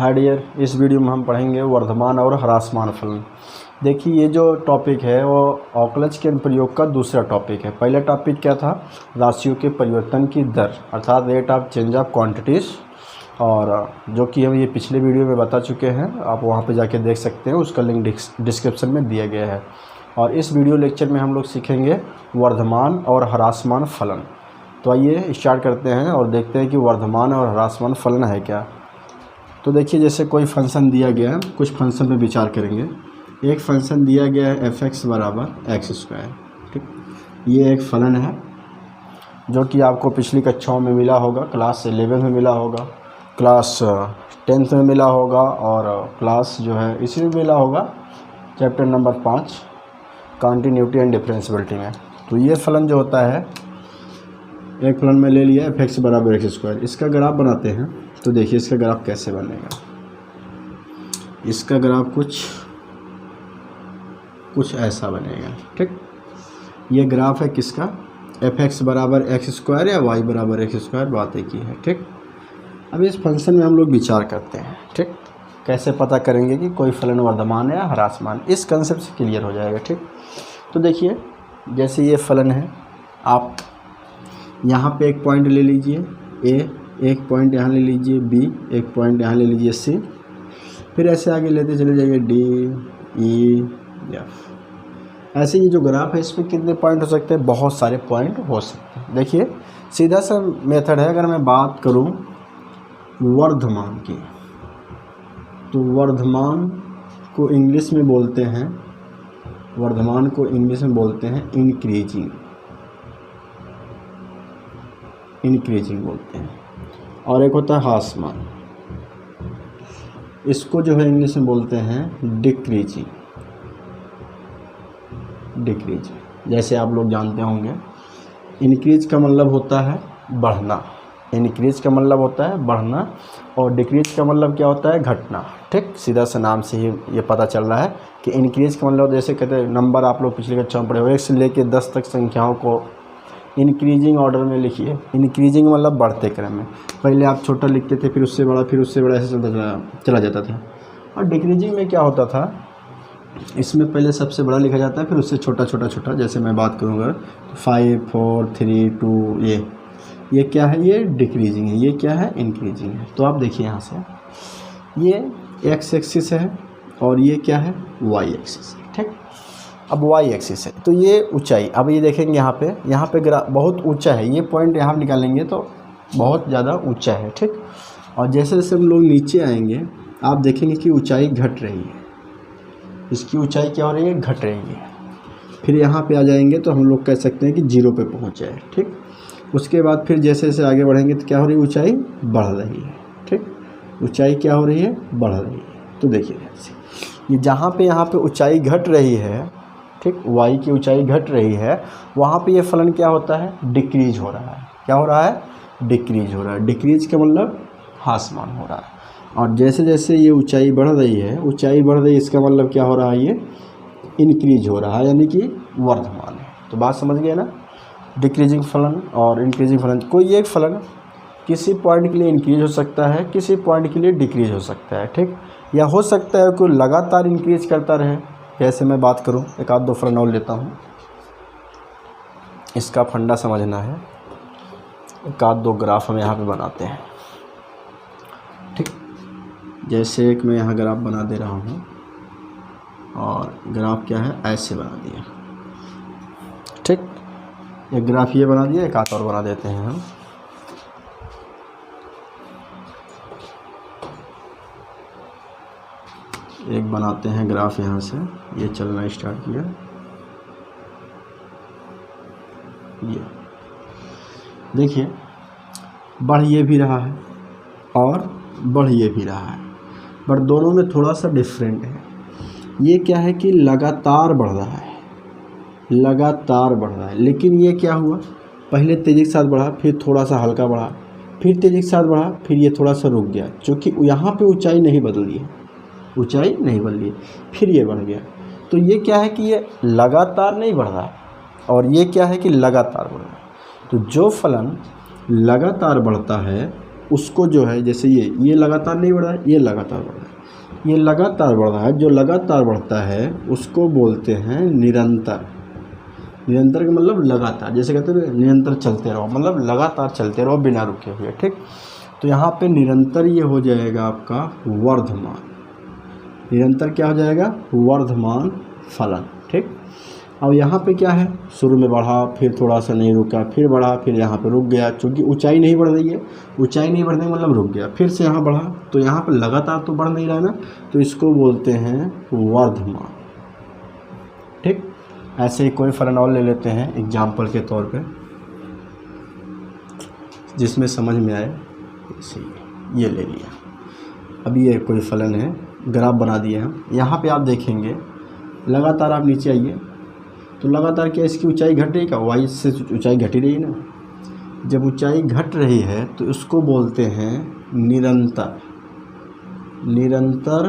Hi dear, इस video में हम पढ़ेंगे वर्धमान और ह्रासमान फलन। देखिए, ये जो टॉपिक है वो अवकलज के अनुप्रयोग का दूसरा टॉपिक है। पहला टॉपिक क्या था? राशियों के परिवर्तन की दर अर्थात rate of change of quantities, और जो कि हम ये पिछले वीडियो में बता चुके हैं। आप वहाँ पे जाके देख सकते हैं, उसका लिंक डिस्क्रिप्शन में दिया गया है। और इस वीडियो लेक्चर में हम लोग सीखेंगे वर्धमान और ह्रासमान फलन। तो आइए स्टार्ट करते हैं और देखते हैं कि वर्धमान और ह्रासमान फलन है क्या। तो देखिए, जैसे कोई फंक्शन दिया गया है, कुछ फंक्शन पे विचार करेंगे। एक फंक्शन दिया गया है f(x) = x²। ठीक, ये एक फलन है जो कि आपको पिछली कक्षाओं में मिला होगा, क्लास 11 में मिला होगा, क्लास 10th में मिला होगा, और क्लास जो है इसी में मिला होगा, chapter number 5 continuity and differentiability में। तो ये फलन जो होता है, एक फलन में ले लिया f(x) = x²। इसका ग्राफ बनाते हैं। तो देखिए इसका ग्राफ कैसे बनेगा। इसका ग्राफ कुछ ऐसा बनेगा। ठीक, ये ग्राफ है किसका? f(x) = x² या y = x², बात एक ही है। ठीक, अब इस फंक्शन में हम लोग विचार करते हैं। ठीक, कैसे पता करेंगे कि कोई फलन वर्धमान है या ह्रासमान, इस कंसेप्ट से क्लियर हो जाएगा। ठीक, तो देखिए, जैसे ये फलन है, आप यहाँ पे एक पॉइंट ले लीजिए a, एक पॉइंट यहाँ ले लीजिए b, एक पॉइंट यहाँ ले लीजिए c, फिर ऐसे आगे लेते चले जाइए d, e, f। ऐसे ये जो ग्राफ है, इसमें कितने पॉइंट हो सकते हैं? बहुत सारे पॉइंट हो सकते हैं। देखिए, सीधा सा मेथड है। अगर मैं बात करूँ वर्धमान की, तो वर्धमान को इंग्लिश में बोलते हैं, वर्धमान को इंग्लिश में बोलते हैं इंक्रीजिंग बोलते हैं। और एक होता है ह्रासमान, इसको जो है इंग्लिश में बोलते हैं डिक्रीजिंग। जैसे आप लोग जानते होंगे, इंक्रीज का मतलब होता है बढ़ना, इंक्रीज का मतलब होता है बढ़ना, और डिक्रीज का मतलब क्या होता है? घटना। ठीक, सीधा सा नाम से ही ये पता चल रहा है कि इंक्रीज का मतलब, जैसे कहते हैं नंबर, आप लोग पिछले कक्षा में पढ़े हो, 1 से लेकर 10 तक संख्याओं को इंक्रीजिंग ऑर्डर में लिखिए। इंक्रीजिंग मतलब बढ़ते क्रम में। पहले आप छोटा लिखते थे, फिर उससे बड़ा, फिर उससे बड़ा, ऐसे चला जाता था। और डिक्रीजिंग में क्या होता था? इसमें पहले सबसे बड़ा लिखा जाता है, फिर उससे छोटा छोटा छोटा। जैसे मैं बात करूँगा 5, 4, 3, 2, ये क्या है? ये डिक्रीजिंग है। ये क्या है? इंक्रीजिंग है। तो आप देखिए यहाँ से, ये x एक्सिस है और ये क्या है? y एक्सिस है। ठीक, अब y एक्सिस है तो ये ऊंचाई। अब ये देखेंगे यहाँ पे बहुत ऊंचा है। ये पॉइंट यहाँ निकालेंगे तो बहुत ज़्यादा ऊंचा है। ठीक, और जैसे जैसे हम लोग नीचे आएंगे, आप देखेंगे कि ऊंचाई घट रही है। इसकी ऊंचाई क्या हो रही है? घट रही है। फिर यहाँ पे आ जाएंगे तो हम लोग कह सकते हैं कि 0 पे पहुँच जाए। ठीक, उसके बाद फिर जैसे जैसे आगे बढ़ेंगे तो क्या हो रही है? ऊंचाई बढ़ रही है। ठीक, ऊंचाई क्या हो रही है? बढ़ रही है। तो देखिए ये जहाँ पे यहाँ पे ऊंचाई घट रही है, ठीक, y की ऊंचाई घट रही है, वहाँ पे ये फलन क्या होता है? डिक्रीज हो रहा है। क्या हो रहा है? डिक्रीज हो रहा है। डिक्रीज का मतलब ह्रासमान हो रहा है। और जैसे जैसे ये ऊंचाई बढ़ रही है, इसका मतलब क्या हो रहा है? ये इंक्रीज हो रहा है, यानी कि वर्धमान है। तो बात समझ गए ना? डिक्रीजिंग फलन और इंक्रीजिंग फलन। कोई एक फलन किसी पॉइंट के लिए इंक्रीज हो सकता है, किसी पॉइंट के लिए डिक्रीज हो सकता है। ठीक, या हो सकता है कि लगातार इंक्रीज करता रहे। जैसे मैं बात करूं, एक आध दो फलन और लेता हूं, इसका फंडा समझना है। एक आध दो ग्राफ हम यहाँ पे बनाते हैं। ठीक, जैसे एक मैं यहाँ ग्राफ बना दे रहा हूँ, और ग्राफ क्या है? ऐसे बना दिया। ठीक, एक ग्राफ ये बना दिया, एक आध और बना देते हैं हम। एक बनाते हैं ग्राफ यहाँ से, ये चलना स्टार्ट किया। ये देखिए, बढ़ ये भी रहा है और बढ़ ये भी रहा है, पर दोनों में थोड़ा सा डिफरेंट है। ये क्या है कि लगातार बढ़ रहा है, लेकिन ये क्या हुआ? पहले तेज़ी के साथ बढ़ा, फिर थोड़ा सा हल्का बढ़ा, फिर तेज़ी के साथ बढ़ा, फिर ये थोड़ा सा रुक गया। क्योंकि यहाँ पे ऊंचाई नहीं बदली है, फिर ये बढ़ गया। तो ये क्या है कि ये लगातार नहीं बढ़ रहा है, और ये क्या है कि लगातार बढ़ रहा है। तो जो फलन लगातार बढ़ता है उसको जो है जैसे ये लगातार नहीं बढ़ रहा है, ये लगातार बढ़ रहा है, ये लगातार बढ़ रहा है, जो लगातार बढ़ता है उसको बोलते हैं निरंतर। निरंतर का मतलब लगातार, जैसे कहते हैं निरंतर चलते रहो, मतलब लगातार चलते रहो बिना रुके हुए, ठीक। तो यहाँ पे निरंतर ये हो जाएगा आपका वर्धमान। निरंतर क्या हो जाएगा? वर्धमान फलन, ठीक। अब यहाँ पे क्या है, शुरू में बढ़ा, फिर थोड़ा सा नहीं रुका, फिर बढ़ा, फिर यहाँ पे रुक गया, क्योंकि ऊंचाई नहीं बढ़ रही है। ऊंचाई नहीं बढ़ने का मतलब रुक गया, फिर से यहाँ बढ़ा, तो यहाँ पे लगातार तो बढ़ नहीं रहा है ना, तो इसको बोलते हैं वर्धमान, ठीक। ऐसे ही कोई फलन और ले लेते हैं एग्जाम्पल के तौर पे, जिसमें समझ में आए। ये ले लिया, अभी ये कोई फलन है, ग्राफ बना दिए हम। यहाँ पे आप देखेंगे लगातार, आप नीचे आइए तो लगातार क्या इसकी ऊंचाई घट रही, का वाई से ऊंचाई घट ही रही ना। जब ऊंचाई घट रही है तो इसको बोलते हैं निरंतर। निरंतर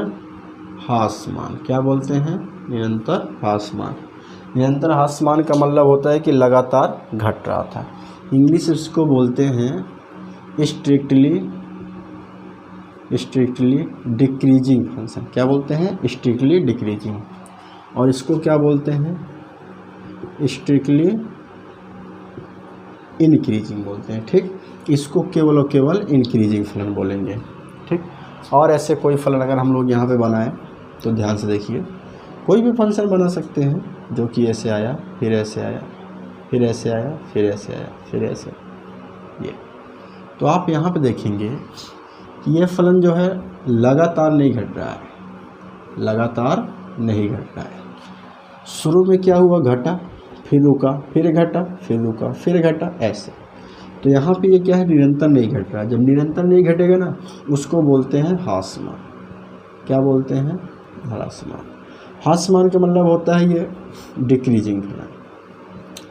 ह्रासमान, क्या बोलते हैं? निरंतर ह्रासमान। निरंतर ह्रासमान का मतलब होता है कि लगातार घट रहा था। इंग्लिश इसको बोलते हैं स्ट्रिक्टली डिक्रीजिंग फंक्शन। क्या बोलते हैं? Strictly decreasing. और इसको क्या बोलते हैं? स्ट्रिक्टली इंक्रीजिंग बोलते हैं, ठीक। इसको केवल और केवल इंक्रीजिंग फलन बोलेंगे, ठीक। और ऐसे कोई फलन अगर हम लोग यहाँ पे बनाएं तो ध्यान से देखिए, कोई भी फंक्शन बना सकते हैं जो कि ऐसे आया, फिर ऐसे आया, फिर ऐसे आया, फिर ऐसे आया, फिर ऐसे, ये। तो आप यहाँ पे देखेंगे कि ये फलन जो है लगातार नहीं घट रहा है, लगातार नहीं घट रहा है। शुरू में क्या हुआ? घटा, फिर रुका, फिर घटा, फिर रुका, फिर घटा, ऐसे। तो यहाँ पे ये क्या है? निरंतर नहीं घट रहा है। जब निरंतर नहीं घटेगा ना, उसको बोलते हैं ह्रासमान। क्या बोलते हैं? ह्रासमान। ह्रासमान का मतलब होता है ये डिक्रीजिंग फलन,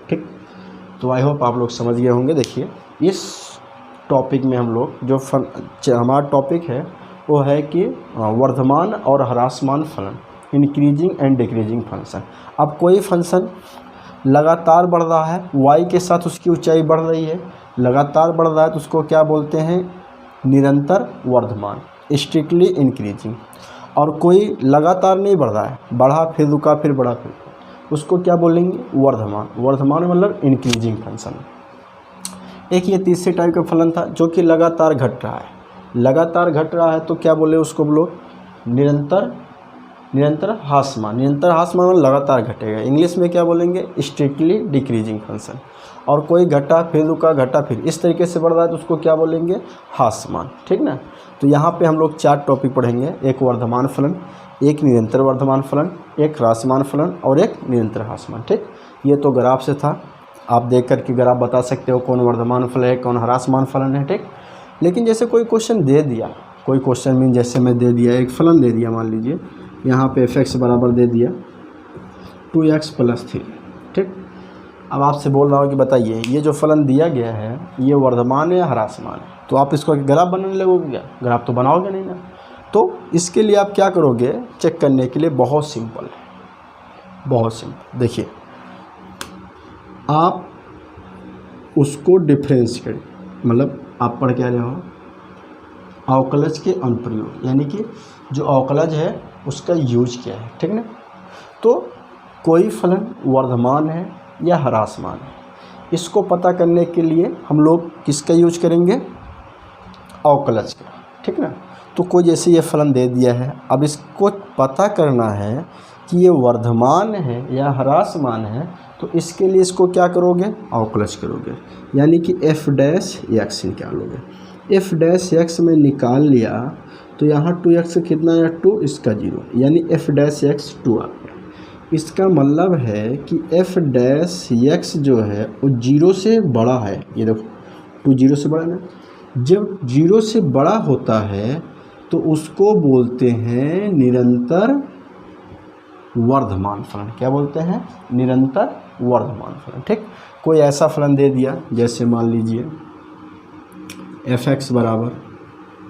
ठीक। तो आई होप आप लोग समझ गए होंगे। देखिए इस टॉपिक में हम लोग जो हमारा टॉपिक है वो है कि वर्धमान और ह्रासमान फलन, इंक्रीजिंग एंड डिक्रीजिंग फंक्शन। अब कोई फंक्शन लगातार बढ़ रहा है, y के साथ उसकी ऊंचाई बढ़ रही है, लगातार बढ़ रहा है, तो उसको क्या बोलते हैं? निरंतर वर्धमान, स्ट्रिक्टली इंक्रीजिंग। और कोई लगातार नहीं बढ़ रहा है, बढ़ा फिर रुका, फिर बढ़ा फिर, उसको क्या बोलेंगे? वर्धमान। वर्धमान मतलब इंक्रीजिंग फंक्शन। एक ये तीसरे टाइप का फलन था जो कि लगातार घट रहा है। लगातार घट रहा है तो क्या बोले उसको? बोलो निरंतर ह्रासमान। निरंतर ह्रासमान मतलब लगातार घटेगा। इंग्लिश में क्या बोलेंगे? Strictly decreasing function. और कोई घटा फिर रुका, घटा फिर, इस तरीके से बढ़ रहा है तो उसको क्या बोलेंगे? ह्रासमान, ठीक ना। तो यहाँ पे हम लोग 4 टॉपिक पढ़ेंगे, एक वर्धमान फलन, एक निरंतर वर्धमान फलन, एक ह्रासमान फलन और एक निरंतर ह्रासमान, ठीक। ये तो ग्राफ से था, आप देख कर के ग्राफ बता सकते हो कौन वर्धमान फलन है, कौन ह्रासमान फलन है, ठीक। लेकिन जैसे कोई क्वेश्चन दे दिया, कोई क्वेश्चन मीन जैसे मैं दे दिया, एक फलन दे दिया, मान लीजिए यहाँ पे f(x) बराबर दे दिया 2x + 3, ठीक। अब आपसे बोल रहा हूँ कि बताइए ये जो फलन दिया गया है ये वर्धमान है या ह्रासमान है? तो आप इसको ग्राफ बनाने लगोगे क्या? ग्राफ तो बनाओगे नहीं ना। तो इसके लिए आप क्या करोगे चेक करने के लिए? बहुत सिंपल है, बहुत सिंपल। देखिए आप उसको डिफरेंस करें, मतलब आप पढ़ क्या रहे हो? अवकलज के अनुप्रयोग, यानी कि जो अवकलज है उसका यूज क्या है, ठीक ना। तो कोई फलन वर्धमान है या ह्रासमान है, इसको पता करने के लिए हम लोग किसका यूज करेंगे? अवकलज का, ठीक ना। तो कोई जैसे ये फलन दे दिया है, अब इसको पता करना है कि ये वर्धमान है या ह्रासमान है, तो इसके लिए इसको क्या करोगे? अवकलज करोगे, यानी कि f' निकालोगे। f' में निकाल लिया तो यहाँ 2x कितना है? 2, इसका 0, यानी f' 2 आ गया। इसका मतलब है कि f' जो है वो 0 से बड़ा है। ये देखो 2 0 से बड़ा है ना। जब 0 से बड़ा होता है तो उसको बोलते हैं निरंतर वर्धमान फलन। क्या बोलते हैं? निरंतर वर्धमान फलन, ठीक। कोई ऐसा फलन दे दिया जैसे मान लीजिए f(x) बराबर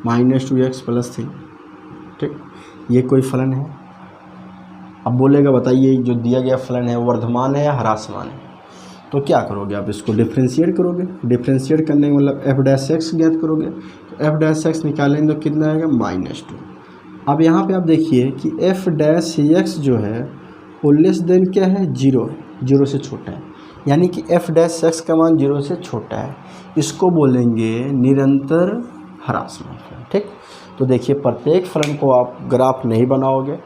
-2x + 3, ठीक। ये कोई फलन है। अब बोलेगा बताइए जो दिया गया फलन है वर्धमान है या ह्रासमान है? तो क्या करोगे आप, इसको डिफ्रेंशिएट करोगे। डिफ्रेंशिएट करने का मतलब एफ डैश एक्स ज्ञात करोगे, तो एफ डैश एक्स निकालेंगे तो कितना आएगा -2। अब यहाँ पे आप देखिए कि एफ डैश एक्स जो है वो लेस देन क्या है, 0 है, 0 से छोटा है, यानी कि एफ डैश एक्स का मान 0 से छोटा है। इसको बोलेंगे निरंतर ह्रासमान फलन। ठीक, तो देखिए प्रत्येक फलन को आप ग्राफ नहीं बनाओगे,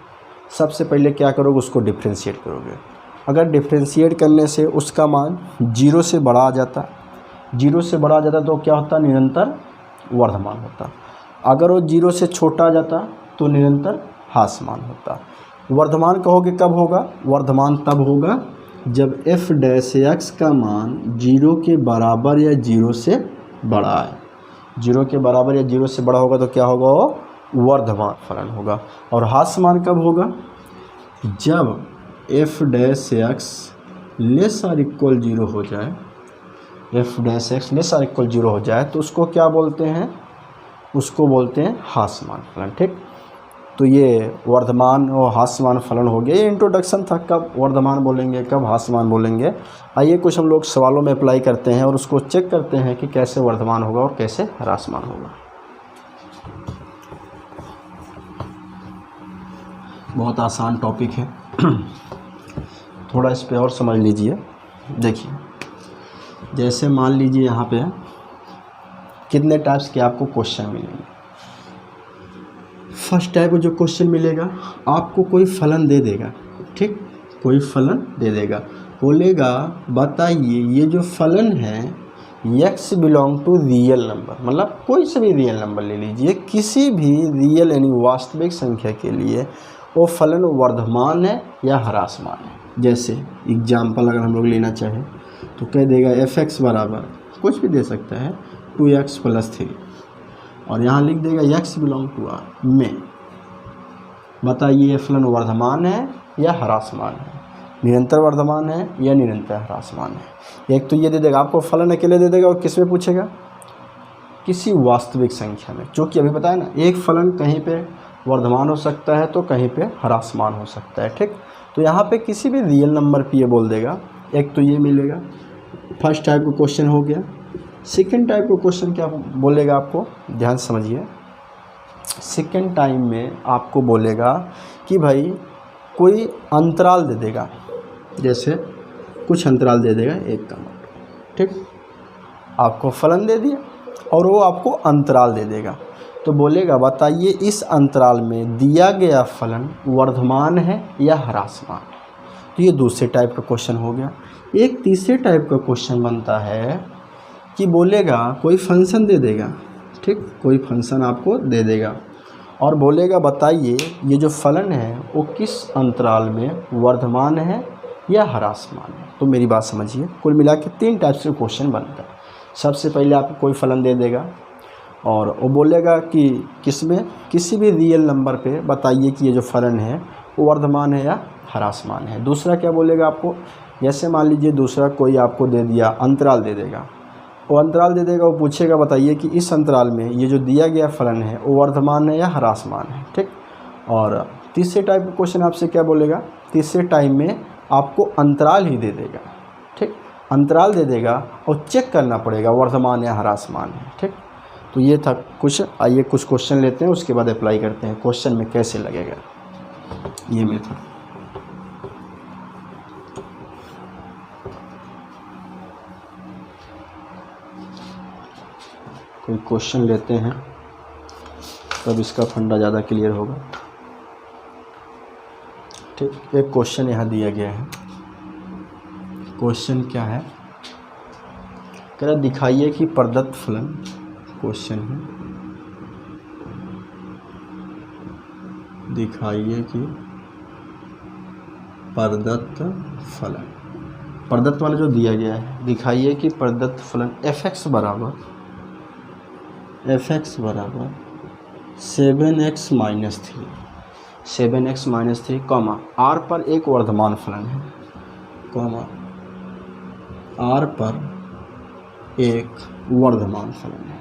सबसे पहले क्या करोगे, उसको डिफ्रेंशिएट करोगे। अगर डिफ्रेंशिएट करने से उसका मान 0 से बड़ा आ जाता, 0 से बड़ा आ जाता तो क्या होता, निरंतर वर्धमान होता। अगर वो 0 से छोटा आ जाता तो निरंतर ह्रासमान होता। वर्धमान कहोगे कब होगा, वर्धमान तब होगा जब एफ डैश एक्स का मान 0 के बराबर या 0 से बड़ा है। 0 के बराबर या 0 से बड़ा होगा तो क्या होगा, वो वर्धमान फलन होगा। और ह्रासमान कब होगा, जब F dash X less or equal 0 हो जाए, F dash X less or equal 0 हो जाए तो उसको क्या बोलते हैं, उसको बोलते हैं ह्रासमान फलन। ठीक, तो ये वर्धमान और ह्रासमान फलन हो गया। ये इंट्रोडक्शन था, कब वर्धमान बोलेंगे कब ह्रासमान बोलेंगे। आइए कुछ हम लोग सवालों में अप्लाई करते हैं और उसको चेक करते हैं कि कैसे वर्धमान होगा और कैसे ह्रासमान होगा। बहुत आसान टॉपिक है, थोड़ा इस पे और समझ लीजिए। देखिए जैसे मान लीजिए यहाँ पे कितने टाइप्स के आपको क्वेश्चन मिलेंगे। फर्स्ट टाइप में जो क्वेश्चन मिलेगा, आपको कोई फलन दे देगा। ठीक, कोई फलन दे देगा, बोलेगा बताइए ये जो फलन है x belong to real number, मतलब कोई से भी रियल नंबर ले लीजिए, किसी भी रियल यानी वास्तविक संख्या के लिए वो फलन वर्धमान है या ह्रासमान है। जैसे एग्जाम्पल अगर हम लोग लेना चाहें तो कह देगा एफ एक्स बराबर कुछ भी दे सकता है 2x + 3 और यहाँ लिख देगा x बिलोंग टू आर में। बताइए ये फलन वर्धमान है या ह्रासमान है, निरंतर वर्धमान है या निरंतर ह्रासमान है। एक तो ये दे देगा, आपको फलन अकेले दे देगा और किस में पूछेगा, किसी वास्तविक संख्या में। जो कि अभी बताया ना, एक फलन कहीं पे वर्धमान हो सकता है तो कहीं पे ह्रासमान हो सकता है। ठीक, तो यहाँ पे किसी भी रियल नंबर पे ये बोल देगा। एक तो ये मिलेगा, फर्स्ट टाइप का क्वेश्चन हो गया। सेकेंड टाइप का क्वेश्चन क्या बोलेगा, आपको ध्यान से समझिए। सेकेंड टाइम में आपको बोलेगा कि भाई कोई अंतराल दे देगा, जैसे कुछ अंतराल दे देगा 1 का मान। ठीक, आपको फलन दे दिया और वो आपको अंतराल दे देगा, तो बोलेगा बताइए इस अंतराल में दिया गया फलन वर्धमान है या ह्रासमान है। तो ये दूसरे टाइप का क्वेश्चन हो गया। एक तीसरे टाइप का क्वेश्चन बनता है कि बोलेगा कोई फंक्शन दे देगा। ठीक, कोई फंक्शन आपको दे देगा और बोलेगा बताइए ये जो फलन है वो किस अंतराल में वर्धमान है या ह्रासमान है। तो मेरी बात समझिए, कुल मिला के 3 टाइप से क्वेश्चन बनता है। सबसे पहले आपको कोई फलन दे देगा और वो बोलेगा कि किसमें, किसी भी रियल नंबर पे बताइए कि ये जो फलन है वो वर्धमान है या ह्रासमान है। दूसरा क्या बोलेगा आपको, जैसे मान लीजिए दूसरा कोई आपको दे दिया अंतराल दे देगा, वो अंतराल दे देगा, वो पूछेगा बताइए कि इस अंतराल में ये जो दिया गया फलन है वो वर्धमान है या ह्रासमान है। ठीक, और तीसरे टाइप का क्वेश्चन आपसे क्या बोलेगा, तीसरे टाइम में आपको अंतराल ही दे देगा। ठीक, अंतराल दे देगा और चेक करना पड़ेगा वर्धमान या ह्रासमान है। ठीक, तो ये था कुछ। आइए कुछ क्वेश्चन लेते हैं, उसके बाद अप्लाई करते हैं क्वेश्चन में कैसे लगेगा ये मेथड। कोई क्वेश्चन लेते हैं तब इसका फंडा ज़्यादा क्लियर होगा। ठीक, एक क्वेश्चन यहाँ दिया गया है। क्वेश्चन क्या है, कह रहा दिखाइए कि प्रदत्त फलन, क्वेश्चन है दिखाइए कि प्रदत्त फलन, प्रदत्त वाला जो दिया गया है, दिखाइए कि प्रदत्त फलन एफ एक्स बराबर 7x - 3 कॉमा आर पर एक वर्धमान फलन है, कॉमा आर पर एक वर्धमान फलन है,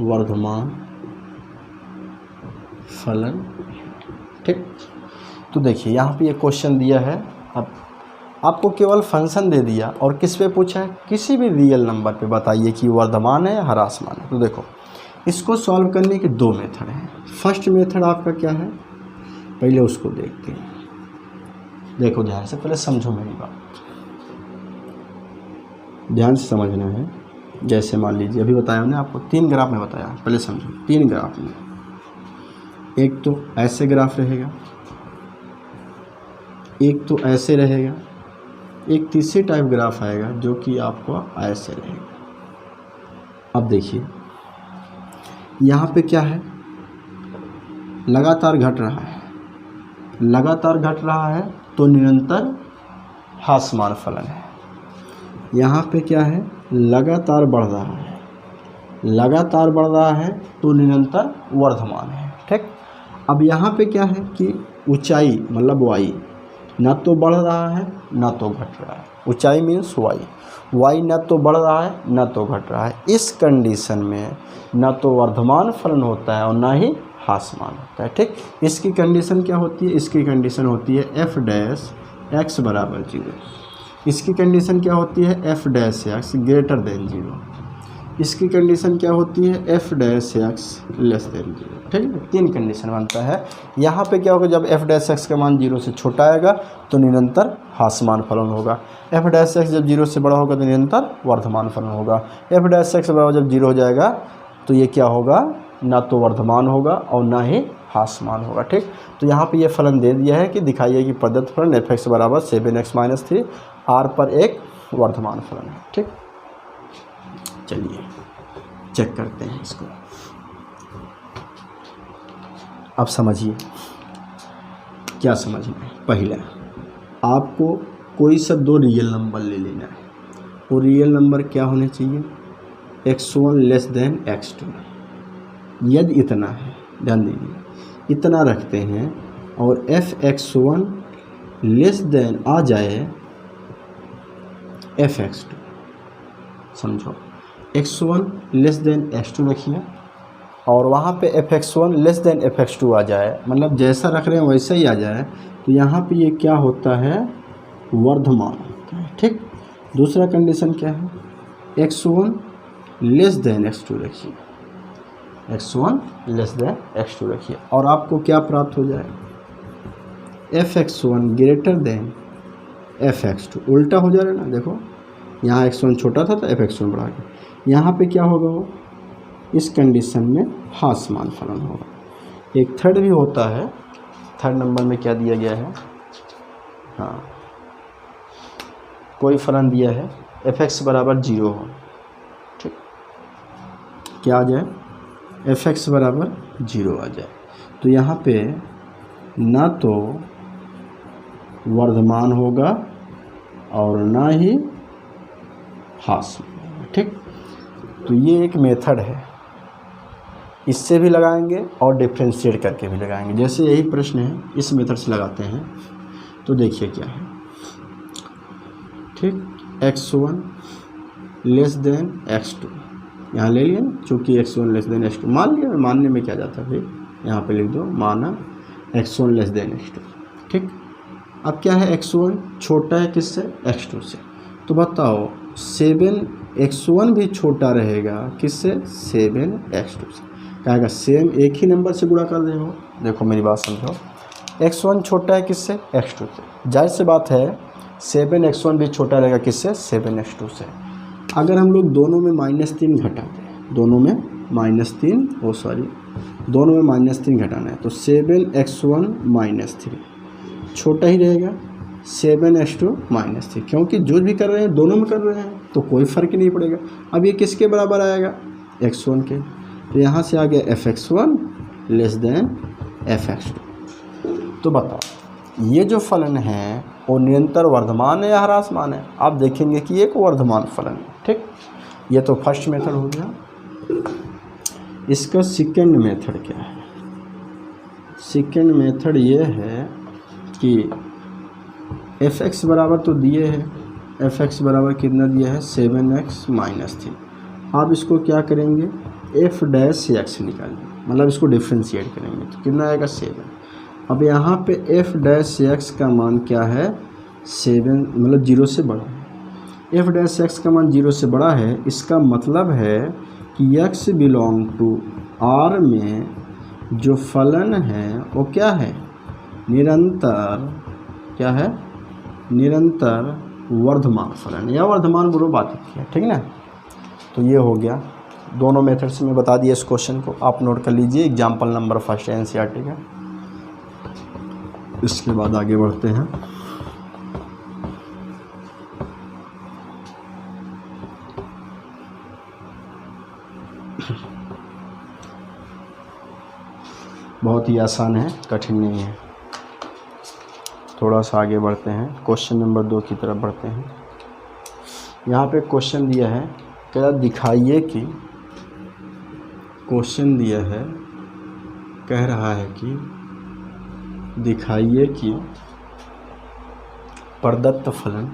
वर्धमान फलन। ठीक, तो देखिए यहाँ पे ये क्वेश्चन दिया है। अब आपको केवल फंक्शन दे दिया और किस पे पूछा है, किसी भी रियल नंबर पे बताइए कि वर्धमान है या ह्रासमान है। तो देखो इसको सॉल्व करने के दो मेथड हैं। फर्स्ट मेथड आपका क्या है, पहले उसको देखते हैं। देखो ध्यान से, पहले समझो मेरी बात, ध्यान से समझना है। जैसे मान लीजिए अभी बताया मैंने आपको 3 ग्राफ में बताया, पहले समझो। 3 ग्राफ में एक तो ऐसे ग्राफ रहेगा, एक तो ऐसे रहेगा, एक तीसरी टाइप ग्राफ आएगा जो कि आपको ऐसे रहेगा। अब देखिए यहाँ पे क्या है, लगातार घट रहा है, लगातार घट रहा है तो निरंतर ह्रासमान फलन है। यहाँ पे क्या है, लगातार बढ़ रहा है, लगातार बढ़ रहा है तो निरंतर वर्धमान है। ठीक। अब यहाँ पे क्या है कि ऊंचाई मतलब वाई ना तो बढ़ रहा है ना तो घट रहा है। ऊंचाई मीन्स वाई, वाई ना तो बढ़ रहा है ना तो घट रहा है। इस कंडीशन में ना तो वर्धमान फलन होता है और ना ही ह्रासमान होता है। ठीक। इसकी कंडीशन क्या होती है, इसकी कंडीशन होती है एफ डैश एक्स बराबर 0। इसकी कंडीशन क्या होती है, F dash X greater than 0। इसकी कंडीशन क्या होती है, F dash X less than 0। ठीक है, 3 कंडीशन बनता है। यहाँ पे क्या होगा, जब एफ डैश एक्स का मान 0 से छोटा आएगा तो निरंतर ह्रासमान फलन होगा। एफ डैश एक्स जब 0 से बड़ा होगा तो निरंतर वर्धमान फलन होगा। एफ डैश एक्स बराबर जब 0 हो जाएगा तो ये क्या होगा, ना तो वर्धमान होगा और ना ही ह्रासमान होगा। ठीक। तो यहाँ पे ये फलन दे दिया है कि दिखाइए कि प्रदत्त फलन एफ एक्स बराबर 7x-3 आर पर एक वर्धमान फलन है। ठीक। चलिए चेक करते हैं इसको। अब समझिए क्या समझना है। पहला आपको कोई सा 2 रियल नंबर ले लेना है। वो रियल नंबर क्या होने चाहिए, x1 लेस देन x2। यदि इतना है, ध्यान दीजिए, इतना रखते हैं और f(x1) लेस देन आ जाए f(x2), समझो x1 लेस देन x2 रखिए और वहाँ पे f(x1) लेस देन f(x2) आ जाए, मतलब जैसा रख रहे हैं वैसा ही आ जाए, तो यहाँ पे ये क्या होता है, वर्धमान होता है। ठीक। दूसरा कंडीशन क्या है, x1 लेस देन x2 रखिए, x1 लेस देन x2 रखिए और आपको क्या प्राप्त हो जाए, f(x1) ग्रेटर देन f(x2). उल्टा हो जा रहा है ना, देखो यहाँ x1 छोटा था तो f(x1) बढ़ा गया। यहाँ पे क्या होगा, वो इस कंडीशन में ह्रासमान फलन होगा। एक थर्ड भी होता है, थर्ड नंबर में क्या दिया गया है, हाँ कोई फलन दिया है f(x) बराबर 0 हो। ठीक। क्या आ जाए, f(x) बराबर 0 आ जाए, तो यहाँ पे ना तो वर्धमान होगा और ना ही ह्रासमान। ठीक। तो ये एक मेथड है, इससे भी लगाएंगे और डिफ्रेंशिएट करके भी लगाएंगे। जैसे यही प्रश्न है, इस मेथड से लगाते हैं तो देखिए क्या है। ठीक। x1 लेस देन x2 यहाँ ले लिया, चूँकि x1 लेस देन x2 मान लिया, मानने में क्या जाता है भाई, यहाँ पे लिख दो माना x1 लेस देन x2। ठीक। अब क्या है, x1 छोटा है किससे, x2 से, तो बताओ 7x1 भी छोटा रहेगा किससे, 7x2 से। कहेगा सेम एक ही नंबर से गुणा कर रहे हो। देखो मेरी बात समझो, x1 छोटा है किससे, x2 से, जाहिर सी बात है 7x1 भी छोटा रहेगा किससे, 7x2 से। अगर हम लोग दोनों में -3 घटा दें, दोनों में -3 दोनों में -3 घटाना है तो 7x1 -3 छोटा ही रहेगा 7x2 -3, क्योंकि जो भी कर रहे हैं दोनों में कर रहे हैं तो कोई फ़र्क ही नहीं पड़ेगा। अब ये किसके बराबर आएगा, x1 के, तो यहाँ से आ गया f(x1) लेस देन f(x2). तो बताओ ये जो फलन है वो निरंतर वर्धमान है या ह्रासमान है, आप देखेंगे कि एक वर्धमान फलन है। ठीक। ये तो फर्स्ट मेथड हो गया। इसका सेकंड मेथड क्या है, सेकंड मेथड ये है कि f(x) बराबर तो दिए है, f(x) बराबर कितना दिया है, 7x-3। आप इसको क्या करेंगे, f डैश x निकालिए, मतलब इसको डिफ्रेंशिएट करेंगे तो कितना आएगा, 7। अब यहाँ पे f डैश x का मान क्या है, 7 मतलब 0 से बड़ा है। एफ डैश एक्स का मान 0 से बड़ा है, इसका मतलब है कि x बिलोंग टू R में जो फलन है वो क्या है, निरंतर, क्या है, निरंतर वर्धमान फलन या वर्धमान बहुपद है, ठीक ना। तो ये हो गया, दोनों मेथड्स में बता दिए इस क्वेश्चन को, आप नोट कर लीजिए, एग्जाम्पल नंबर फर्स्ट एनसीईआरटी का। इसके बाद आगे बढ़ते हैं। बहुत ही आसान है, कठिन नहीं है। थोड़ा सा आगे बढ़ते हैं, क्वेश्चन नंबर 2 की तरफ बढ़ते हैं। यहाँ पे क्वेश्चन दिया है, क्या दिखाइए कि, क्वेश्चन दिया है, कह रहा है कि दिखाइए कि प्रदत्त फलन,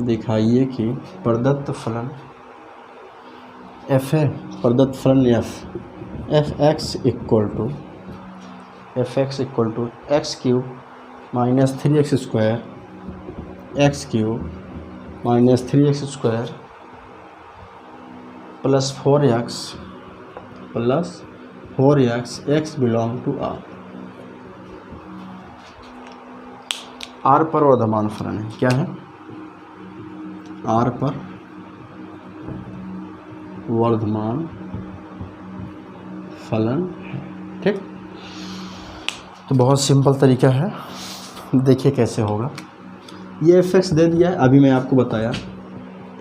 दिखाइए कि प्रदत्त फलन एफ है, प्रदत्त फलन F X equal to X cube minus 3x square X cube minus 3x square plus 4x X belong to R पर वर्धमान फलन है। क्या है, आर पर वर्धमान फलन है, ठीक। तो बहुत सिंपल तरीका है, देखिए कैसे होगा। ये एफ एक्स दे दिया है, अभी मैं आपको बताया,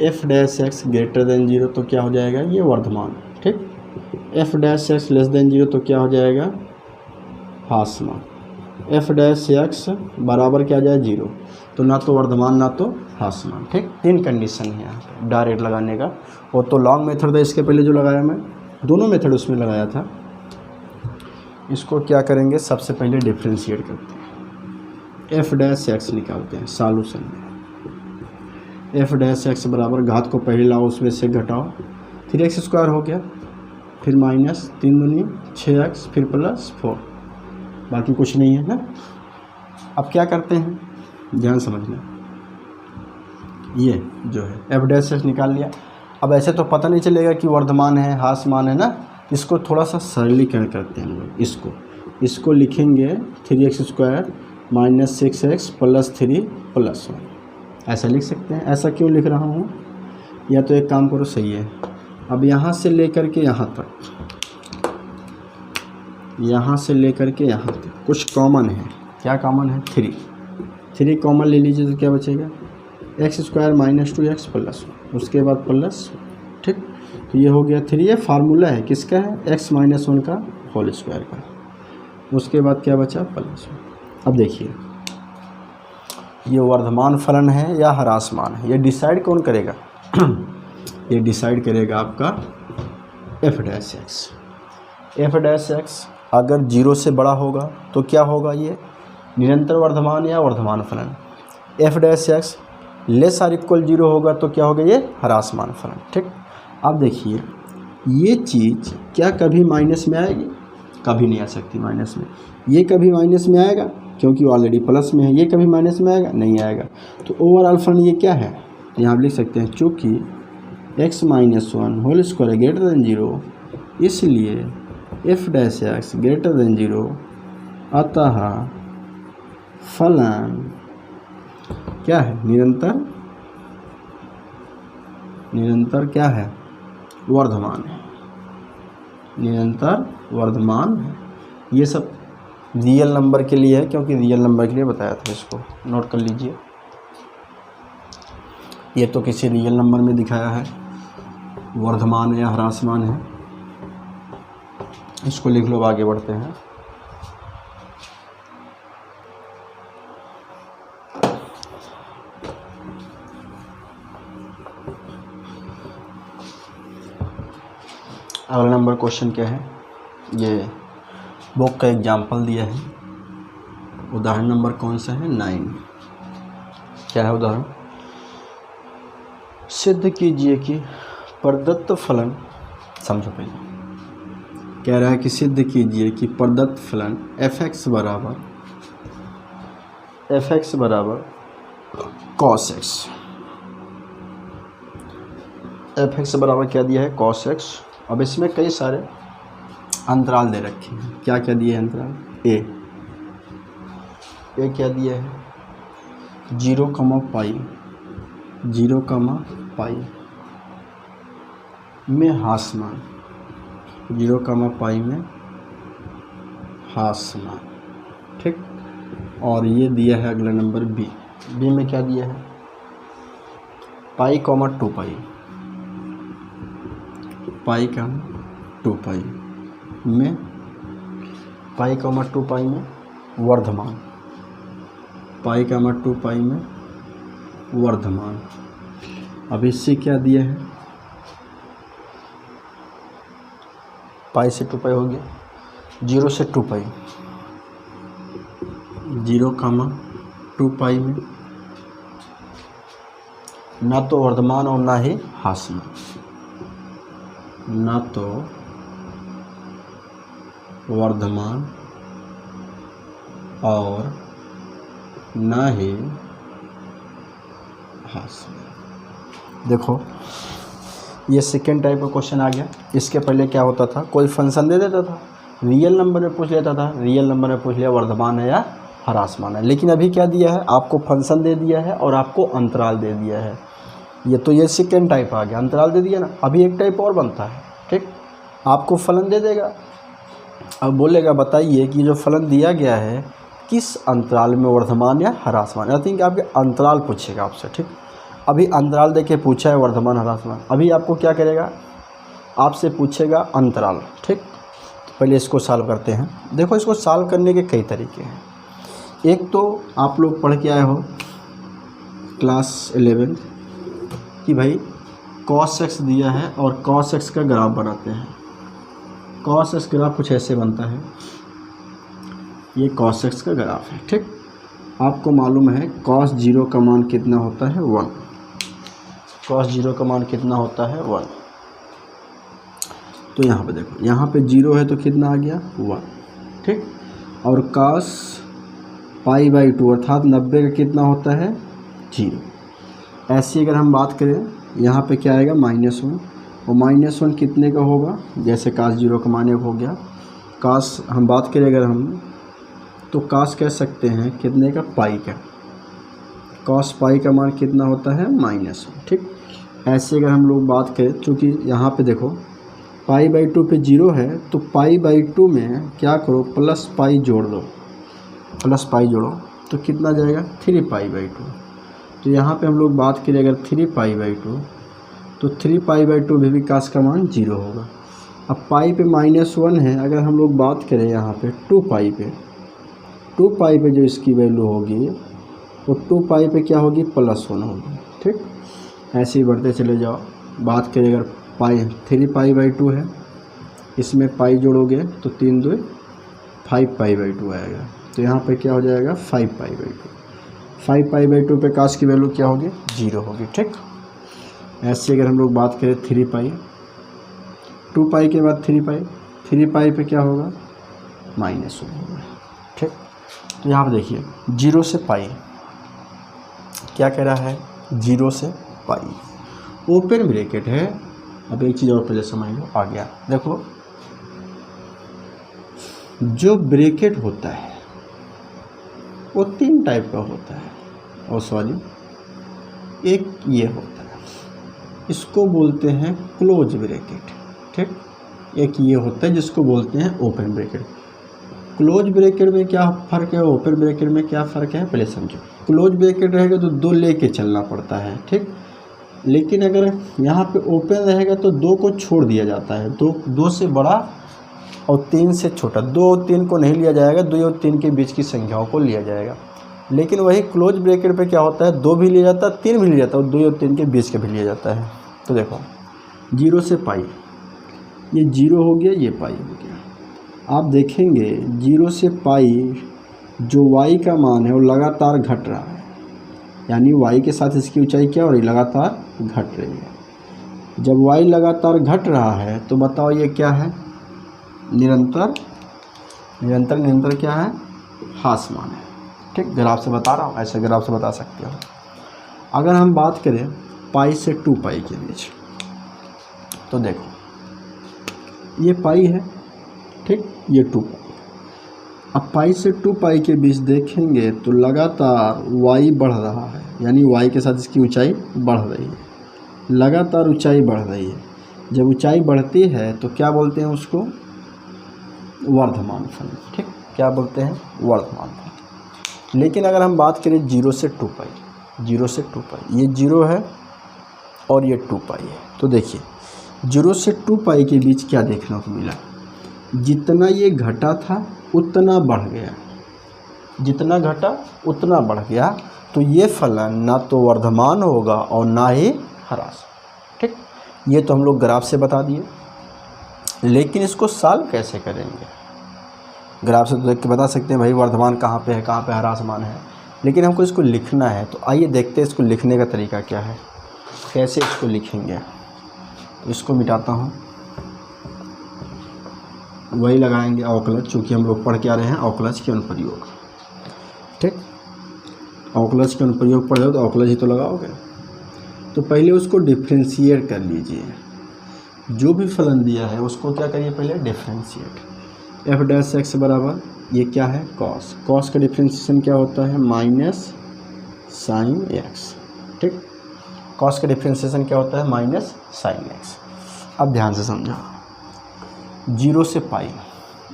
F dash X greater than 0 तो क्या हो जाएगा, ये वर्धमान, ठीक। F dash X less than 0 तो क्या हो जाएगा, हास्यमान। एफ डैश एक्स बराबर क्या आ जाए 0, तो ना तो वर्धमान ना तो हास्यमान, ठीक। 3 कंडीशन है यहाँ पे डायरेक्ट लगाने का। वो तो लॉन्ग मेथड था, इसके पहले जो लगाया मैं, दोनों मेथड उसमें लगाया था। इसको क्या करेंगे, सबसे पहले डिफ्रेंशिएट करते हैं, एफ डैश एक्स निकालते हैं सॉल्यूशन में। एफ डैश एक्स बराबर घात को पहले लाओ, उसमें से घटाओ, 3x स्क्वायर हो गया, फिर माइनस 3 दूनी 6x, फिर प्लस 4, बाकी कुछ नहीं है ना। अब क्या करते हैं, ध्यान समझना, ये जो है एफ डैश एक्स निकाल लिया। अब ऐसे तो पता नहीं चलेगा कि वर्धमान है हास्यमान है ना, इसको थोड़ा सा सरलीकरण करते हैं हम लोग। इसको लिखेंगे 3x square minus 6x plus 3 plus 1, ऐसा लिख सकते हैं। ऐसा क्यों लिख रहा हूँ, या तो एक काम करो, सही है, अब यहाँ से लेकर के यहाँ तक, यहाँ से लेकर के यहाँ तक कुछ कॉमन है। क्या कॉमन है, 3 कॉमन ले लीजिए तो क्या बचेगा, x square minus 2x plus 1, उसके बाद प्लस, ठीक। तो ये हो गया 3, ये फार्मूला है किसका है, x माइनस 1 का होल स्क्वायर का। उसके बाद क्या बचा, प्लस 1। अब देखिए, ये वर्धमान फलन है या ह्रासमान है, ये डिसाइड कौन करेगा ये डिसाइड करेगा आपका F dash x. F dash x अगर 0 से बड़ा होगा तो क्या होगा, ये निरंतर वर्धमान या वर्धमान फलन। F dash X less or equal 0 होगा तो क्या होगा, ये ह्रासमान फलन, ठीक। अब देखिए, ये चीज़ क्या कभी माइनस में आएगी, कभी नहीं आ सकती माइनस में। ये कभी माइनस में आएगा क्योंकि ऑलरेडी प्लस में है, ये कभी माइनस में आएगा, नहीं आएगा। तो ओवरऑल फलन ये क्या है, यहाँ आप लिख सकते हैं, चूँकि x minus 1 whole square greater than 0, इसलिए F dash X greater than 0, अतः फलन क्या है, निरंतर क्या है, वर्धमान है, निरंतर वर्धमान है। ये सब रियल नंबर के लिए है, क्योंकि रियल नंबर के लिए बताया था, इसको नोट कर लीजिए। ये तो किसी रियल नंबर में दिखाया है, वर्धमान है या ह्रासमान है, इसको लिख लो। आगे बढ़ते हैं। अगला नंबर क्वेश्चन क्या है, ये बुक का एग्जाम्पल दिया है। उदाहरण नंबर कौन सा है, 9। क्या है उदाहरण, सिद्ध कीजिए कि प्रदत्त फलन, समझो पहले, कह रहा है कि सिद्ध कीजिए कि प्रदत्त फलन एफ एक्स बराबर एफ एक्स बराबर कॉस एक्स, एफ एक्स बराबर क्या दिया है कॉस एक्स। अब इसमें कई सारे अंतराल दे रखे हैं, क्या क्या दिए हैं अंतराल, ए क्या दिया है 0, पाई, 0, पाई में हासमान, 0, पाई में हासमान, ठीक। और ये दिया है अगला नंबर बी, बी में क्या दिया है पाई, 2 पाई, पाई, 2 पाई में, पाई, 2 पाई में वर्धमान, पाई, 2 पाई में वर्धमान। अब इससे क्या दिया है पाई से 2 पाई हो गया, 0 से 2 पाई, 0, 2 पाई में ना तो वर्धमान और ना ही हासमान, ना तो वर्धमान और ना ही हासमान। देखो ये सेकेंड टाइप का क्वेश्चन आ गया। इसके पहले क्या होता था, कोई फंक्शन दे देता था, रियल नंबर में पूछ लेता था, रियल नंबर में पूछ लिया वर्धमान है या ह्रासमान है। लेकिन अभी क्या दिया है, आपको फंक्शन दे दिया है और आपको अंतराल दे दिया है। ये सेकेंड टाइप आ गया, अंतराल दे दिया ना। अभी एक टाइप और बनता है, ठीक। आपको फलन दे देगा, अब बोलेगा बताइए कि जो फलन दिया गया है किस अंतराल में वर्धमान या ह्रासमान। आई थिंक आपके अंतराल पूछेगा आपसे, ठीक। अभी अंतराल देके पूछा है वर्धमान ह्रासमान, अभी आपको क्या करेगा, आपसे पूछेगा अंतराल, ठीक। तो पहले इसको सॉल्व करते हैं। देखो इसको सॉल्व करने के कई तरीके हैं। एक तो आप लोग पढ़ के आए हो क्लास 11 कि भाई cos x दिया है और cos x का ग्राफ बनाते हैं। cos x ग्राफ कुछ ऐसे बनता है, ये cos x का ग्राफ है, ठीक। आपको मालूम है cos 0 का मान कितना होता है 1, cos 0 का मान कितना होता है 1। तो यहाँ पे देखो, यहाँ पे 0 है तो कितना आ गया 1, ठीक। और cos π/2 अर्थात 90 का कितना होता है 0। ऐसी अगर हम बात करें, यहाँ पे क्या आएगा -1, और -1 कितने का होगा, जैसे cos 0 का मान 1 हो गया। cos हम बात करें अगर हम, तो cos कह सकते हैं कितने का पाई का, cos पाई का मान कितना होता है -1, ठीक। ऐसे अगर हम लोग बात करें, चूँकि यहाँ पे देखो π/2 पे 0 है तो π/2 में क्या करो प्लस पाई जोड़ दो, प्लस पाई जोड़ो तो कितना जाएगा 3 π/2। तो यहाँ पे हम लोग बात करें अगर 3 π/2, तो 3 π/2 में भी cos का मान 0 होगा। अब पाई पे -1 है, अगर हम लोग बात करें यहाँ पे 2 पाई पे, 2 पाई पे जो इसकी वैल्यू होगी वो 2 पाई पे क्या होगी +1 होगी, ठीक। ऐसे ही बढ़ते चले जाओ। बात करें अगर पाई 3 π/2 है, इसमें पाई जोड़ोगे तो 3 2 5 π/2 आएगा। तो यहाँ पे क्या हो जाएगा 5 π/2, 5 π/2 पे cos की वैल्यू क्या होगी 0 होगी, ठीक। ऐसे अगर हम लोग बात करें 3 पाई, 2 पाई के बाद 3 पाई, 3 पाई पे क्या होगा -1 होगा, ठीक। तो यहाँ पे देखिए 0 से पाई क्या कह रहा है, 0 से पाई ओपन ब्रैकेट है। अब एक चीज़ और पहले समझ लो, आ गया। देखो जो ब्रैकेट होता है वो 3 टाइप का होता है, और सॉरी एक ये होता है, इसको बोलते हैं क्लोज ब्रैकेट, ठीक। एक ये होता है जिसको बोलते हैं ओपन ब्रैकेट। क्लोज ब्रैकेट में क्या फ़र्क है, ओपन ब्रैकेट में क्या फ़र्क है पहले समझो। क्लोज ब्रैकेट रहेगा तो 2 लेके चलना पड़ता है, ठीक। लेकिन अगर यहाँ पे ओपन रहेगा तो 2 को छोड़ दिया जाता है, 2 से बड़ा और 3 से छोटा, 2 और 3 को नहीं लिया जाएगा, 2 और 3 के बीच की संख्याओं को लिया जाएगा। लेकिन वही क्लोज ब्रैकेट पे क्या होता है, 2 भी लिया जाता है, 3 भी लिया जाता है, और 2 और 3 के बीच के भी लिया जाता है। तो देखो 0 से पाई, ये 0 हो गया, ये पाई हो गया। आप देखेंगे 0 से पाई जो y का मान है वो लगातार घट रहा है, यानी y के साथ इसकी ऊंचाई क्या हो रही है, लगातार घट रही है। जब y लगातार घट रहा है तो बताओ ये क्या है, निरंतर क्या है, ह्रासमान है। ठीक, ग्राफ से बता रहा हूँ, ऐसे ग्राफ से बता सकते हो। अगर हम बात करें पाई से 2 पाई के बीच, तो देखो ये पाई है, ठीक, ये 2 पाई। अब पाई से 2 पाई के बीच देखेंगे तो लगातार y बढ़ रहा है, यानी y के साथ इसकी ऊंचाई बढ़ रही है, लगातार ऊंचाई बढ़ रही है। जब ऊंचाई बढ़ती है तो क्या बोलते हैं उसको, वर्धमान फलन, ठीक, क्या बोलते हैं, वर्धमान फलन। लेकिन अगर हम बात करें 0 से 2 पाई, 0 से 2 पाई, ये 0 है और ये 2 पाई है, तो देखिए 0 से 2 पाई के बीच क्या देखने को मिला, जितना ये घटा था उतना बढ़ गया, जितना घटा उतना बढ़ गया। तो ये फलन ना तो वर्धमान होगा और ना ही ह्रास, ठीक। ये तो हम लोग ग्राफ से बता दिए, लेकिन इसको सॉल्व कैसे करेंगे। ग्राफ से तो देख के बता सकते हैं भाई वर्धमान कहाँ पे है, कहाँ पे ह्रासमान है, लेकिन हमको इसको लिखना है। तो आइए देखते हैं इसको लिखने का तरीका क्या है, कैसे इसको लिखेंगे। तो इसको मिटाता हूँ, वही लगाएंगे अवकलज, चूँकि हम लोग पढ़ के आ रहे हैं अवकलज के अनुप्रयोग, ठीक। अवकलज के अनुप्रयोग पढ़ रहे हो तो अवकलज ही तो लगाओगे। तो पहले उसको डिफ्रेंशिएट कर लीजिए, जो भी फलन दिया है उसको क्या करिए, पहले डिफ्रेंशिएट। एफ डैश एक्स बराबर ये क्या है, कॉस, कॉस का डिफ्रेंशिएशन क्या होता है, माइनस साइन एक्स, ठीक। कॉस का डिफ्रेंशिएशन क्या होता है, माइनस साइन एक्स। अब ध्यान से समझो, 0 से पाई,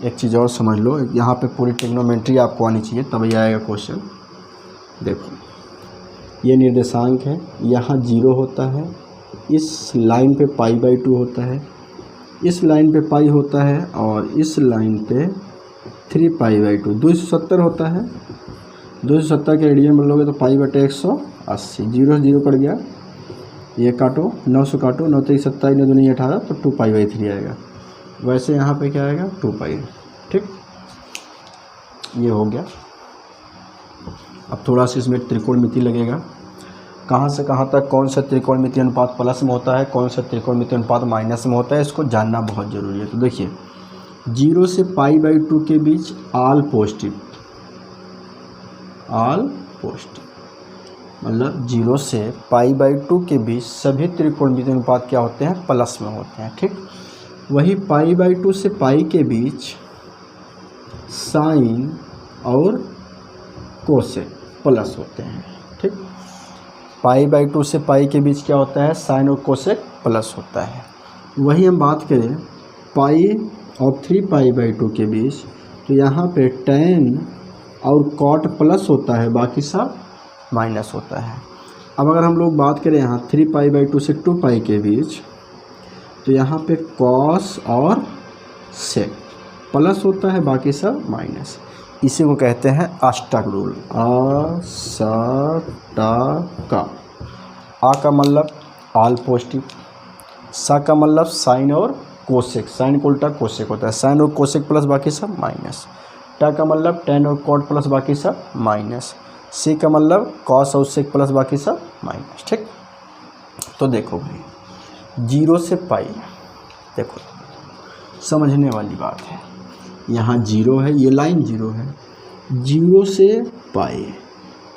एक चीज़ और समझ लो, यहाँ पे पूरी ट्रिग्नोमेट्री आपको आनी चाहिए तभी आएगा क्वेश्चन। देखो ये निर्देशांक है, यहाँ 0 होता है, इस लाइन पे π/2 होता है, इस लाइन पे पाई होता है, और इस लाइन पे 3π/2 270 होता है। 270 के रेडियन में लोगे तो π/180, 0 से 0 कट गया, ये काटो, 9 से काटो, 9 3 27, 9 2 18, तो 2π/3 आएगा। वैसे यहाँ पे क्या आएगा, 2 पाई, ठीक, ये हो गया। अब थोड़ा सा इसमें त्रिकोणमिति लगेगा, कहाँ से कहाँ तक कौन सा त्रिकोणमिति अनुपात प्लस में होता है, कौन सा त्रिकोणमिति अनुपात माइनस में होता है, इसको जानना बहुत ज़रूरी है। तो देखिए 0 से π/2 के बीच ऑल पॉजिटिव, ऑल पॉजिटिव, मतलब 0 से π/2 के बीच सभी त्रिकोणमिति अनुपात क्या होते हैं, प्लस में होते हैं, ठीक। वही π/2 से पाई के बीच साइन और कोसेक प्लस होते हैं, ठीक। π/2 से पाई के बीच क्या होता है, साइन और कोसेक प्लस होता है। वही हम बात करें पाई और 3π/2 के बीच, तो यहाँ पे tan और cot प्लस होता है, बाकी सब माइनस होता है। अब अगर हम लोग बात करें यहाँ 3π/2 से 2 पाई के बीच, तो यहाँ पे कॉस और सेक प्लस होता है, बाकी सब माइनस। इसी को कहते हैं अष्टक रूल, का। आ का मतलब ऑल पॉजिटिव, सा का मतलब साइन और कोसेक, साइन को उल्टा कोसेक होता है, साइन और कोसेक प्लस बाकी सब माइनस। टा का मतलब टेन और कॉट प्लस बाकी सब माइनस। सी का मतलब कॉस और सेक प्लस बाकी सब माइनस, ठीक। तो देखो भाई 0 से पाई, देखो समझने वाली बात है, यहाँ 0 है, ये लाइन 0 है, 0 से पाई,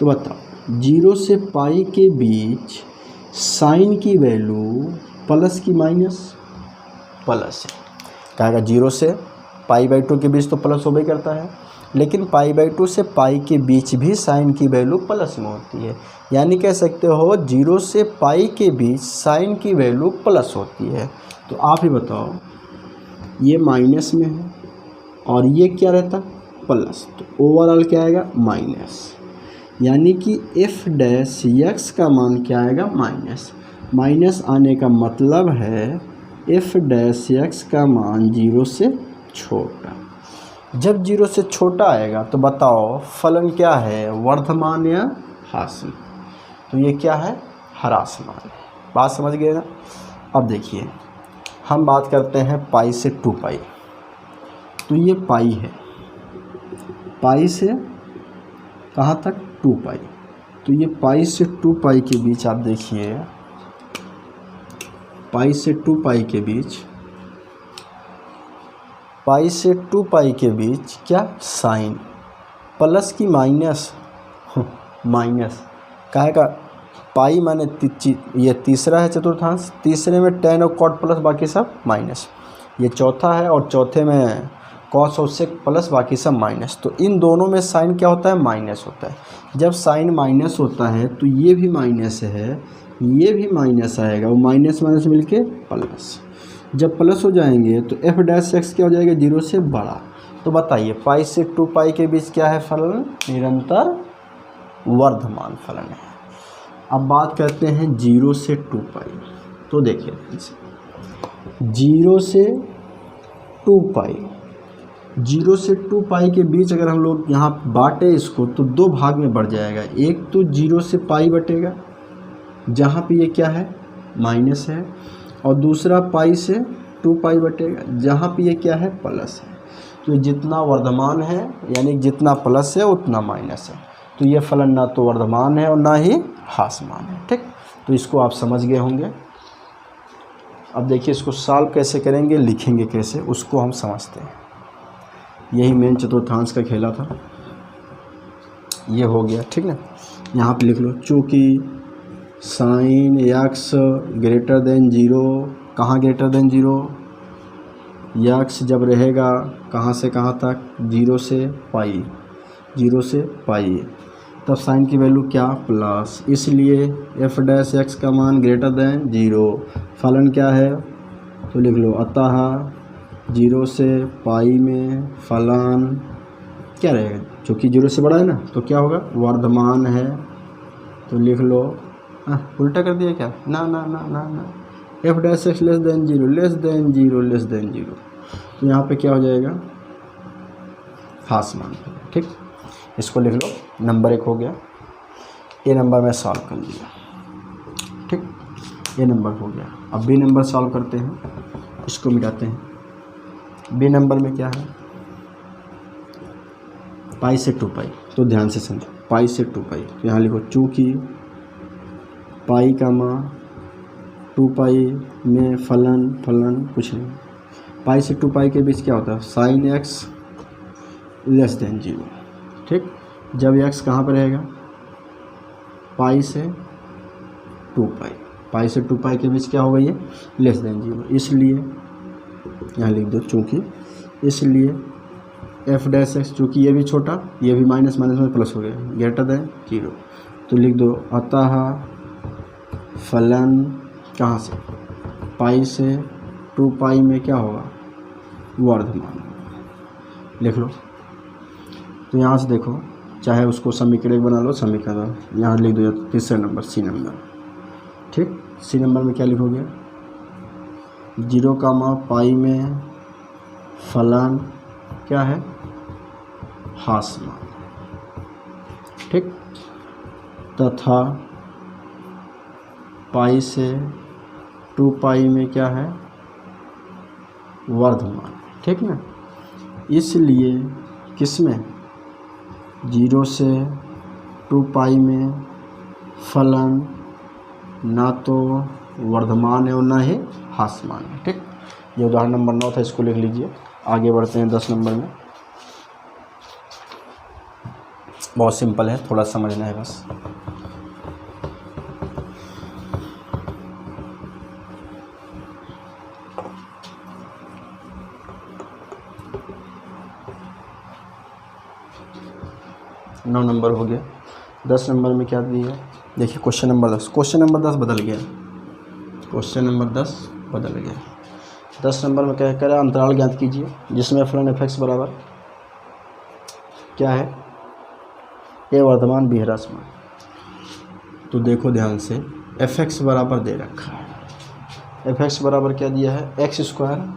तो बताओ 0 से पाई के बीच साइन की वैल्यू प्लस की माइनस, प्लस है, कहेगा 0 से π/2 के बीच तो प्लस हो भी करता है, लेकिन π/2 से पाई के बीच भी साइन की वैल्यू प्लस में होती है, यानी कह सकते हो 0 से पाई के बीच साइन की वैल्यू प्लस होती है। तो आप ही बताओ, ये माइनस में है और ये क्या रहता, प्लस, तो ओवरऑल क्या आएगा, माइनस, यानी कि f डैश x का मान क्या आएगा, माइनस। माइनस आने का मतलब है f डैश x का मान 0 से छोटा। जब 0 से छोटा आएगा तो बताओ फलन क्या है, वर्धमान या ह्रासमान। तो ये क्या है, ह्रासमान। बात समझ गए ना। अब देखिए हम बात करते हैं पाई से 2 पाई, तो ये पाई है, पाई से कहाँ तक, 2 पाई। तो ये पाई से 2 पाई के बीच आप देखिए, पाई से 2 पाई के बीच, पाई से 2 पाई के बीच क्या, साइन प्लस की माइनस, माइनस काहे का, पाई माने ये तीसरा है चतुर्थांश, तीसरे में टेन और कॉट प्लस बाकी सब माइनस, ये चौथा है और चौथे में कॉस और सेक प्लस बाकी सब माइनस। तो इन दोनों में साइन क्या होता है, माइनस होता है। जब साइन माइनस होता है तो ये भी माइनस है, ये भी माइनस आएगा, वो माइनस माइनस मिलके प्लस। जब प्लस हो जाएंगे तो एफ डैश एक्स क्या हो जाएगा, 0 से बड़ा। तो बताइए पाई से 2 पाई के बीच क्या है फलन, निरंतर वर्धमान फलन है। अब बात करते हैं 0 से 2 पाई। तो देखिए 0 से 2 पाई, 0 से 2 पाई के बीच अगर हम लोग यहाँ बांटे इसको तो दो भाग में बढ़ जाएगा। एक तो 0 से पाई बटेगा जहाँ पे ये क्या है, माइनस है, और दूसरा पाई से 2 पाई बटेगा जहाँ पे ये क्या है, प्लस है। तो जितना वर्धमान है यानी जितना प्लस है उतना माइनस है। तो ये फलन ना तो वर्धमान है और ना ही ह्रासमान है। ठीक, तो इसको आप समझ गए होंगे। अब देखिए इसको सॉल्व कैसे करेंगे, लिखेंगे कैसे, उसको हम समझते हैं। यही मेन चतुर्थांश का खेला था, ये हो गया। ठीक ना, यहाँ पे लिख लो, चूँकि साइन एक्स ग्रेटर देन 0, कहाँ ग्रेटर देन 0, एक्स जब रहेगा कहाँ से कहाँ तक, 0 से पाई, 0 से पाई, तब साइन की वैल्यू क्या, प्लस, इसलिए एफ डैश एक्स का मान ग्रेटर देन 0। फलन क्या है, तो लिख लो, अतः 0 से पाई में फलन क्या रहेगा, चूँकि 0 से बड़ा है ना, तो क्या होगा, वर्धमान है। तो लिख लो, उल्टा कर दिया क्या, ना ना ना ना ना, F dash X less than 0, less than 0, less than 0। तो यहाँ पे क्या हो जाएगा, ह्रासमान। ठीक, इसको लिख लो, नंबर 1 हो गया। ए नंबर में सॉल्व कर लिया। ठीक, ए नंबर हो गया। अब बी नंबर सॉल्व करते हैं, इसको मिटाते हैं। बी नंबर में क्या है, पाई से 2 पाई। तो ध्यान से समझो, पाई से 2 पाई, तो यहाँ लिखो, चूँकि पाई का मान 2 पाई में फलन कुछ नहीं, पाई से 2 पाई के बीच क्या होता है, साइन एक्स लेस देन 0। ठीक, जब एक्स कहाँ पर रहेगा, पाई से 2 पाई, पाई से 2 पाई के बीच क्या होगा, ये लेस देन 0, इसलिए यहाँ लिख दो, चूँकि, इसलिए एफ डैश एक्स, चूँकि ये भी छोटा, ये भी माइनस माइनस में प्लस हो गया, ग्रेटर देन 0। तो लिख दो, अतः फलन कहाँ से, पाई से 2 पाई में क्या होगा, वर्धमान। लिख लो। तो यहाँ से देखो, चाहे उसको समीकरण बना लो, समीकरण यहाँ लिख दो, तीसरा नंबर, सी नंबर। ठीक, सी नंबर में क्या लिखोगे, 0 का मान पाई में फलन क्या है, ह्रासमान। ठीक, तथा पाई से 2 पाई में क्या है, वर्धमान। ठीक ना, इसलिए किसमें, 0 से 2 पाई में फलन ना तो वर्धमान है और ना ही ह्रासमान है। ठीक, ये उदाहरण नंबर 9 था, इसको लिख लीजिए। आगे बढ़ते हैं 10 नंबर में। बहुत सिंपल है, थोड़ा समझना है बस। नौ नंबर हो गया। 10 नंबर में क्या दिया, देखिए क्वेश्चन नंबर 10, क्वेश्चन नंबर 10 बदल गया, क्वेश्चन नंबर 10 बदल गया। 10 नंबर में क्या कह रहा है, अंतराल ज्ञात कीजिए जिसमें फलन एफ एक्स बराबर क्या है, ए वर्धमान बी ह्रासमान। तो देखो ध्यान से, एफ एक्स बराबर दे रखा है, एफ एक्स बराबर क्या दिया है, x square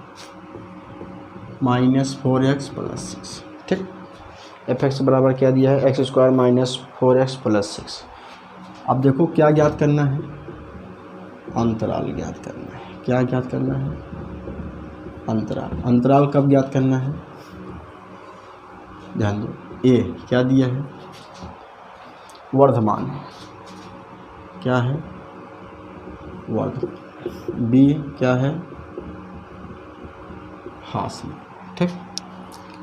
minus 4x plus 6। ठीक, एफ एक्स बराबर क्या दिया है, x square minus 4x plus 6। अब देखो क्या ज्ञात करना है, अंतराल ज्ञात करना है। क्या ज्ञात करना है, अंतराल। अंतराल कब ज्ञात करना है, ध्यान दो, ए क्या दिया है, वर्धमान है, क्या है, वर्धमान। बी क्या है, ह्रासमान। ठीक,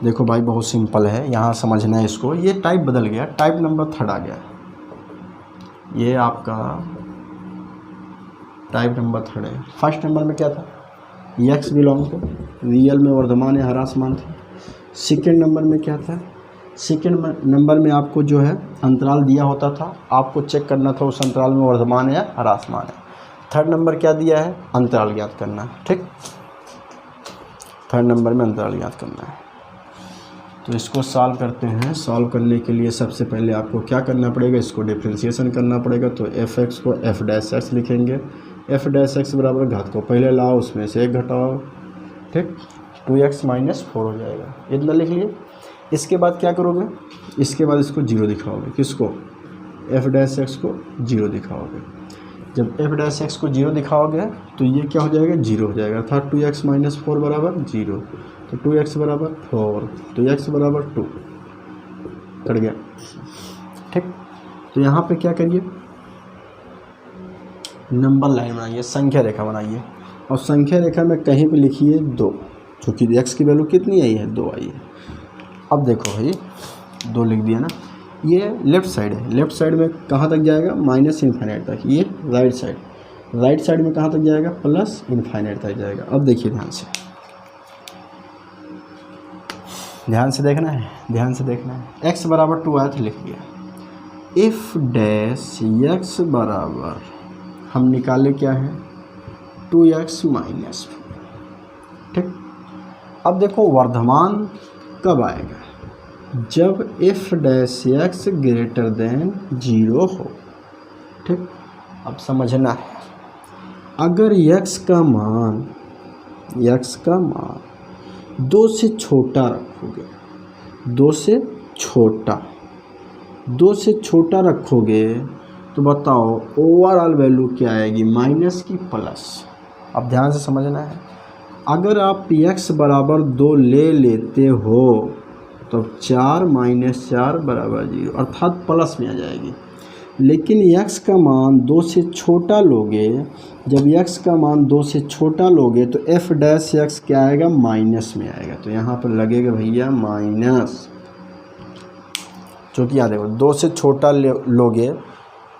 देखो भाई बहुत सिंपल है, यहाँ समझना है इसको। ये टाइप बदल गया, टाइप नंबर 3 आ गया। ये आपका टाइप नंबर 3 है। फर्स्ट नंबर में क्या था, एक्स बिलोंग टू रियल में वर्धमान या हरास मान थे। सेकेंड नंबर में क्या था, सेकेंड नंबर में आपको जो है अंतराल दिया होता था, आपको चेक करना था उस अंतराल में वर्धमान या हरास मान है। थर्ड नंबर क्या दिया है, अंतराल ज्ञात करना है। ठीक, थर्ड नंबर में अंतराल ज्ञात करना है। तो इसको सॉल्व करते हैं। सॉल्व करने के लिए सबसे पहले आपको क्या करना पड़ेगा, इसको डिफ्रेंशिएशन करना पड़ेगा। तो एफ एक्स को एफ डैश एक्स लिखेंगे। एफ डैश एक्स बराबर घात को पहले लाओ, उसमें से 1 घटाओ। ठीक, 2x माइनस 4 हो जाएगा, इतना लिख लिए। इसके बाद क्या करोगे, इसके बाद इसको 0 दिखाओगे। किसको, एफ डैश एक्स को 0 दिखाओगे। जब एफ डैश एक्स को 0 दिखाओगे तो ये क्या हो जाएगा, 0 हो जाएगा, अर्थात 2x माइनस 4 बराबर 0। तो 2x बराबर 4, तो x बराबर 2 कट गया। ठीक, तो यहाँ पे क्या करिए, नंबर लाइन बनाइए, संख्या रेखा बनाइए, और संख्या रेखा में कहीं पे लिखिए 2, क्योंकि x की वैल्यू कितनी आई है, 2 आई है। अब देखो भाई 2 लिख दिया ना, ये लेफ़्ट साइड है। लेफ़्ट साइड में कहाँ तक जाएगा, माइनस इन्फाइनाइट तक। ये राइट साइड, राइट साइड में कहाँ तक जाएगा, प्लस इन्फाइनाइट तक जाएगा। अब देखिए ध्यान से, ध्यान से देखना है, ध्यान से देखना है। x बराबर 2 आया तो लिख दिया। इफ डैश x बराबर, हम निकाले क्या है, 2x माइनस। ठीक, अब देखो वर्धमान कब आएगा, जब F dash X greater than 0 हो। ठीक, अब समझना है, अगर x का मान 2 से छोटा रखोगे, 2 से छोटा रखोगे तो बताओ ओवरऑल वैल्यू क्या आएगी, माइनस की प्लस। अब ध्यान से समझना है, अगर आप x बराबर 2 ले लेते हो तो 4 माइनस 4 बराबर 0, अर्थात प्लस में आ जाएगी। लेकिन x का मान 2 से छोटा लोगे, जब x का मान 2 से छोटा लोगे तो f डैश x क्या आएगा, माइनस में आएगा। तो यहाँ पर लगेगा भैया माइनस, क्योंकि यहाँ देखो 2 से छोटा लोगे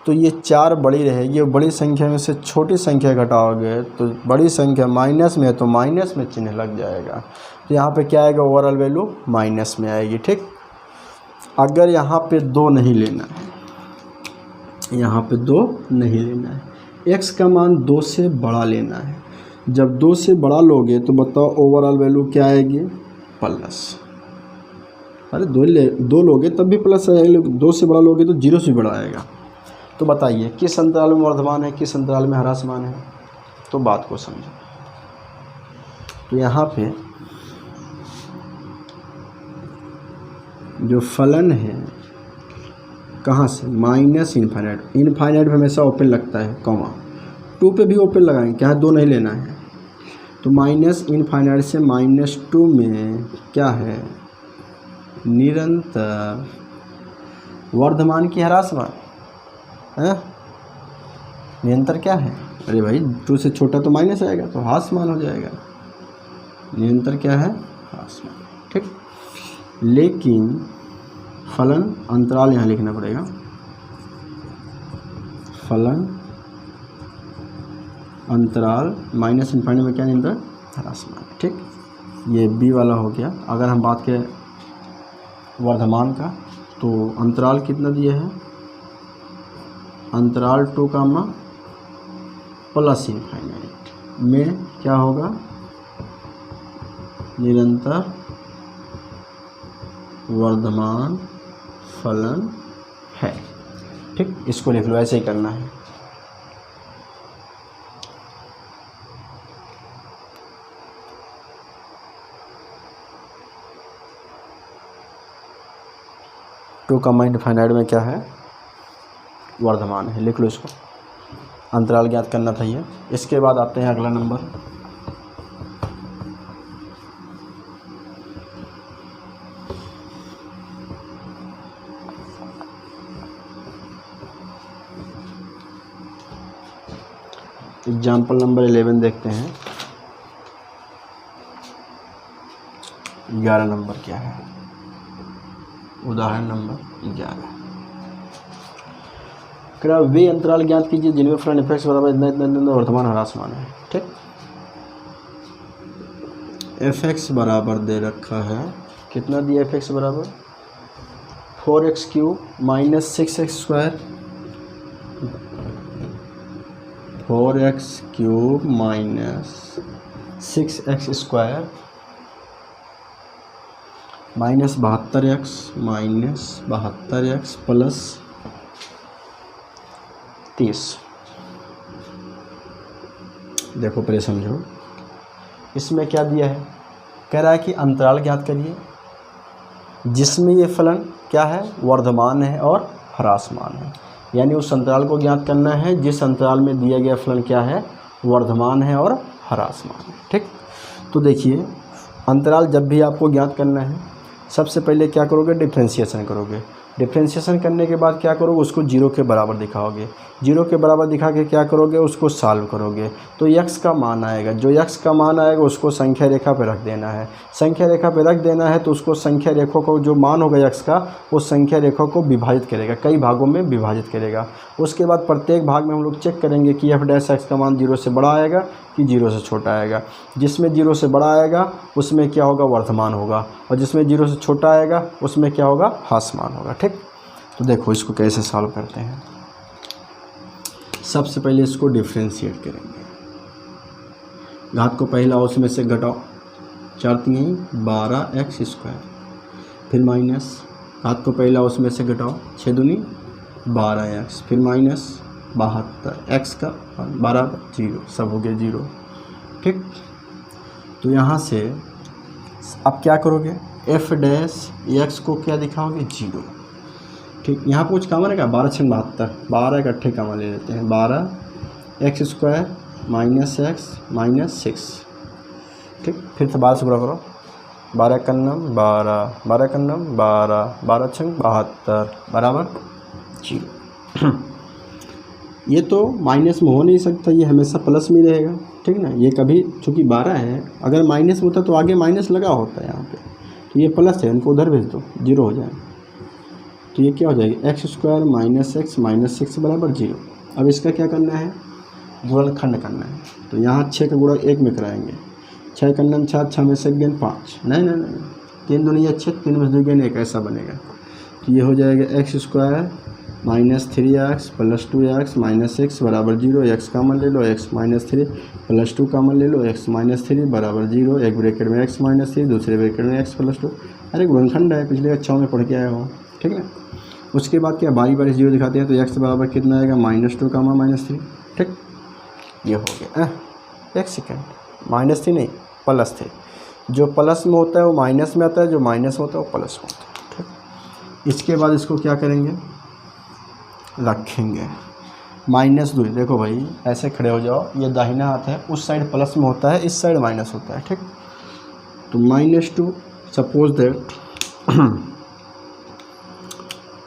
तो ये 4 बड़ी रहेगी, और बड़ी संख्या में से छोटी संख्या घटाओगे तो बड़ी संख्या माइनस में है, तो माइनस में चिन्ह लग जाएगा। तो यहाँ पे क्या आएगा, ओवरऑल वैल्यू माइनस में आएगी। ठीक, अगर यहाँ पे 2 नहीं लेना है, यहाँ पे 2 नहीं लेना है, x का मान 2 से बड़ा लेना है। जब 2 से बड़ा लोगे तो बताओ ओवरऑल वैल्यू क्या आएगी, प्लस। अरे 2 लोगे तब भी प्लस आएगा, 2 से बड़ा लोगे तो 0 से बड़ा आएगा। तो बताइए किस अंतराल में वर्धमान है, किस अंतराल में ह्रासमान है, तो बात को समझो। तो यहाँ पे जो फलन है कहाँ से, माइनस इन्फाइनाइट। इन्फाइनाइट हमेशा ओपन लगता है, कॉमा 2 पे भी ओपन लगाएंगे, क्या है, 2 नहीं लेना है। तो माइनस इन्फाइनाइट से -2 में क्या है, निरंतर वर्धमान की ह्रासमान है। निरंतर क्या है, अरे भाई 2 से छोटा तो माइनस आएगा, तो ह्रासमान हो जाएगा। निरंतर क्या है, ह्रासमान। ठीक, लेकिन फलन अंतराल यहाँ लिखना पड़ेगा, फलन अंतराल माइनस इन्फाइनाइट में क्या, निरंतर ह्रासमान। ठीक, ये बी वाला हो गया। अगर हम बात करें वर्धमान का, तो अंतराल कितना दिया है, अंतराल 2 प्लस इन्फाइनाइट में क्या होगा, निरंतर वर्धमान फलन है। ठीक, इसको लिख लो, ऐसे ही करना है। टू का इन्फाइनाइट में क्या है, वर्धमान है, लिख लो इसको। अंतराल ज्ञात करना था ये। इसके बाद आते हैं अगला नंबर, एग्जाम्पल नंबर 11 देखते हैं। 11 नंबर क्या है? उदाहरण नंबर 11, वे अंतराल ज्ञात कीजिए जिनमें फलन एफ बराबर इतना वर्तमान ह्रासमान है। ठीक, एफ एक्स बराबर दे रखा है, कितना दिया? एफ एक्स बराबर 4x³ minus 6x² 4x³ minus 6x² minus 72x plus 30। देखो पहले समझो, इसमें क्या दिया है? कह रहा है कि अंतराल ज्ञात करिए जिसमें ये फलन क्या है? वर्धमान है और ह्रासमान है। यानी उस अंतराल को ज्ञात करना है जिस अंतराल में दिया गया फलन क्या है? वर्धमान है और ह्रासमान है। ठीक, तो देखिए अंतराल जब भी आपको ज्ञात करना है, सबसे पहले क्या करोगे? डिफ्रेंशिएशन करोगे। डिफ्रेंशिएशन करने के बाद क्या करोगे? उसको जीरो के बराबर दिखाओगे। जीरो के बराबर दिखा के क्या करोगे? उसको सॉल्व करोगे तो यक्स का मान आएगा। जो यक्स का मान आएगा उसको संख्या रेखा पे रख देना है। संख्या रेखा पे रख देना है तो उसको संख्या रेखों को जो मान होगा यक्स का, वो संख्या रेखों को विभाजित करेगा, कई भागों में विभाजित करेगा। उसके बाद प्रत्येक भाग में हम लोग चेक करेंगे कि एफ डैश एक्स का मान 0 से बड़ा आएगा कि 0 से छोटा आएगा। जिसमें 0 से बड़ा आएगा उसमें क्या होगा? वर्धमान होगा, और जिसमें 0 से छोटा आएगा उसमें क्या होगा? ह्रासमान होगा। ठीक, तो देखो इसको कैसे सॉल्व करते हैं। सबसे पहले इसको डिफ्रेंशिएट करेंगे। घात को पहला उसमें से घटाओ, 4 3 12x², फिर माइनस घात को पहला उसमें से घटाओ, 6 दूनी 12x, फिर माइनस 72, x का बराबर 0, सब हो गया 0। ठीक, तो यहाँ से अब क्या करोगे? एफ डैश एक्स को क्या दिखाओगे? 0। ठीक, यहाँ कुछ कॉमन है क्या? 12 6 72, 12 इकट्ठे कॉमन ले लेते हैं। 12x² minus x minus 6। ठीक, फिर से 12 से गुणा करो, 12 का नम 12, 12 का नम 12, 12 6 72 बराबर 0। ये तो माइनस में हो नहीं सकता, ये हमेशा प्लस में रहेगा। ठीक ना, ये कभी चूँकि 12 है, अगर माइनस होता तो आगे माइनस लगा होता है यहाँ पे, तो ये प्लस है, इनको उधर भेज दो, 0 हो जाए। तो ये क्या हो जाएगी? x² माइनस x माइनस 6 बराबर 0। अब इसका क्या करना है? गुणनखंड करना है। तो यहाँ 6 का गुणा 1 में कराएंगे। 6 का नम 6, 6 में से गेन 5, नहीं 3 दूनी 6, 3 में से 2 गेन 1, ऐसा बनेगा। तो ये हो जाएगा x² minus 3x plus 2x minus 6 बराबर 0। x कॉमन ले लो, x माइनस 3 प्लस 2 कॉमन ले लो, x माइनस 3 बराबर 0। एक ब्रैकेट में x माइनस 3, दूसरे ब्रैकेट में x प्लस 2। अरे गुणनखंड है, पिछले कक्षाओं में पढ़ के आए हो। ठीक है, उसके बाद क्या बारी बारी 0 दिखाते हैं, तो x बराबर कितना आएगा? -2 कामा -3। ठीक, ये हो गया। एक सेकेंड, -3 नहीं, +3। जो प्लस में होता है वो माइनस में आता है, जो माइनस में होता है वो प्लस में होता है। ठीक, इसके बाद इसको क्या करेंगे? रखेंगे -2। देखो भाई ऐसे खड़े हो जाओ, ये दाहिना हाथ है, उस साइड प्लस में होता है, इस साइड माइनस होता है। ठीक, तो -2 सपोज दैट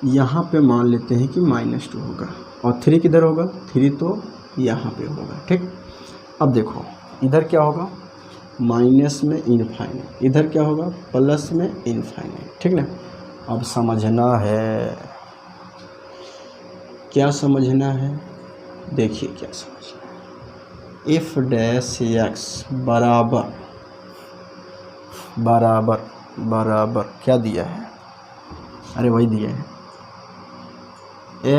यहाँ पे मान लेते हैं कि -2 होगा, और 3 किधर होगा? 3 तो यहाँ पे होगा। ठीक, अब देखो इधर क्या होगा? माइनस में इनफाइनाइट, इधर क्या होगा? प्लस में इनफाइनाइट। ठीक ना, अब समझना है, क्या समझना है? देखिए क्या समझना है। एफ डैश एक्स बराबर बराबर बराबर क्या दिया है? अरे वही दिया है,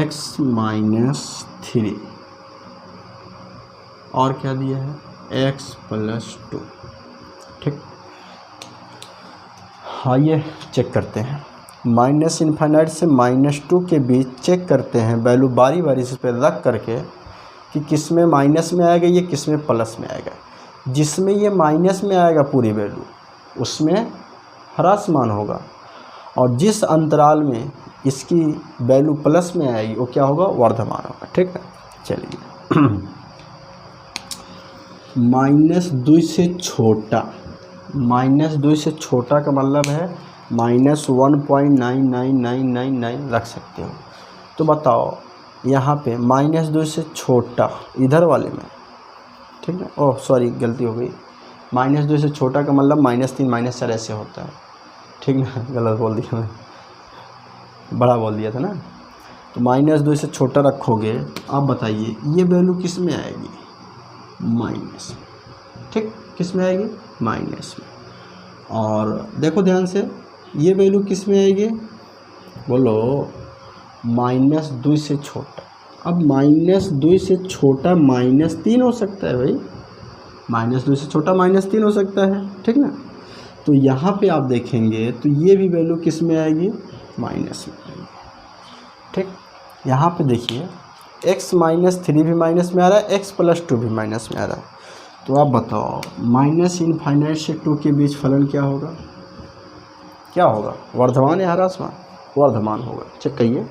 x माइनस 3, और क्या दिया है? x plus 2। ठीक, हाँ ये चेक करते हैं। माइनस इन्फाइनाइट से -2 के बीच चेक करते हैं वैल्यू बारी बारी से पे रख करके कि किस में माइनस में आएगा, ये किस में प्लस में आएगा। जिसमें ये माइनस में आएगा पूरी वैल्यू उसमें ह्रासमान होगा, और जिस अंतराल में इसकी वैल्यू प्लस में आएगी वो क्या होगा? वर्धमान होगा। ठीक है, चलिए -2 से छोटा, -2 से छोटा का मतलब है -1.99999 रख सकते हो। तो बताओ यहाँ पे -2 से छोटा इधर वाले में, ठीक है, ओह सॉरी गलती हो गई, -2 से छोटा का मतलब -3 -4 ऐसे होता है, ठीक ना, गलत बोल दिया मैं, बड़ा बोल दिया था ना। तो -2 से छोटा रखोगे, आप बताइए ये वैल्यू किस में आएगी, माइनस, ठीक, किस में आएगी, माइनस में। और देखो ध्यान से, ये वैल्यू किस में आएगी, बोलो, -2 से छोटा। अब -2 से छोटा -3 हो सकता है भाई, -2 से छोटा -3 हो सकता है, ठीक ना। तो यहाँ पे आप देखेंगे तो ये भी वैल्यू किस में आएगी, माइनस में आएगी, ठीक। यहाँ पे देखिए x -3 भी माइनस में आ रहा है, x + 2 भी माइनस में आ रहा है। तो आप बताओ -∞ से 2 के बीच फलन क्या होगा, क्या होगा, वर्धमान या ह्रासमान, वर्धमान होगा। चेक करिए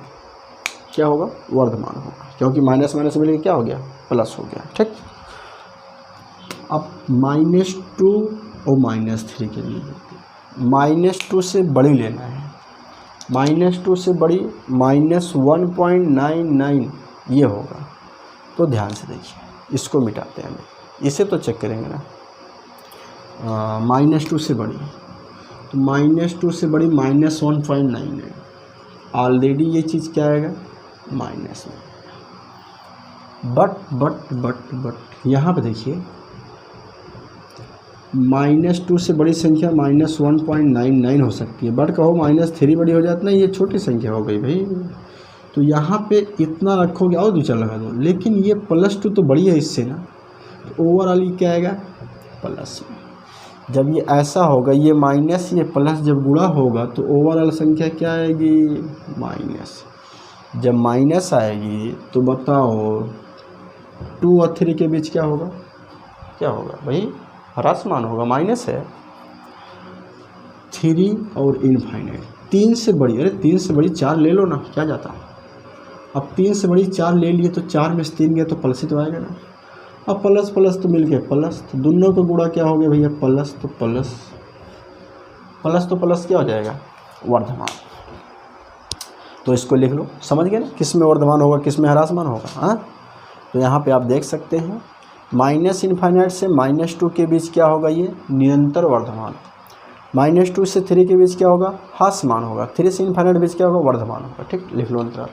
क्या होगा, वर्धमान होगा, क्योंकि माइनस माइनस मिलकर क्या हो गया, प्लस हो गया, ठीक। अब -2 और -3 के लिए -2 से बड़ी लेना है, -2 से बड़ी -1.99 ये होगा। तो ध्यान से देखिए, इसको मिटाते हैं, हमें इसे तो चेक करेंगे ना। -2 से बड़ी, तो -2 से बड़ी -1.99, ऑलरेडी ये चीज़ क्या आएगा, माइनस में। बट यहाँ पे देखिए, -2 से बड़ी संख्या -1.99 हो सकती है, बट कहो -3 बड़ी हो जाती ना, ये छोटी संख्या हो गई भाई। तो यहाँ पे इतना रखोगे और 2 लगा दो, लेकिन ये +2 तो बड़ी है इससे ना, तो ओवरऑल ये क्या आएगा, प्लस में। जब ये ऐसा होगा, ये माइनस ये प्लस जब गुणा होगा तो ओवरऑल संख्या क्या आएगी, माइनस। जब माइनस आएगी तो बताओ 2 और 3 के बीच क्या होगा, क्या होगा भाई, ह्रासमान होगा, माइनस है। 3 और इनफाइनाइट, 3 से बड़ी, अरे 3 से बड़ी 4 ले लो ना, क्या जाता। अब 3 से बड़ी 4 ले लिए तो 4 में से 3 गया तो प्लस ही तो आएगा ना। अब प्लस प्लस तो मिल गया प्लस, तो दोनों का गुणा क्या हो गया भैया, प्लस, तो प्लस प्लस तो प्लस क्या हो जाएगा, वर्धमान। तो इसको लिख लो, समझ गए ना, किस में वर्धमान होगा, किस में ह्रासमान होगा। हाँ, तो यहाँ पे आप देख सकते हैं -∞ से -2 के बीच क्या होगा, ये निरंतर वर्धमान। -2 से 3 के बीच क्या होगा, ह्रासमान होगा। 3 से ∞ के बीच क्या होगा, वर्धमान होगा, ठीक। लिख लो अंतराल।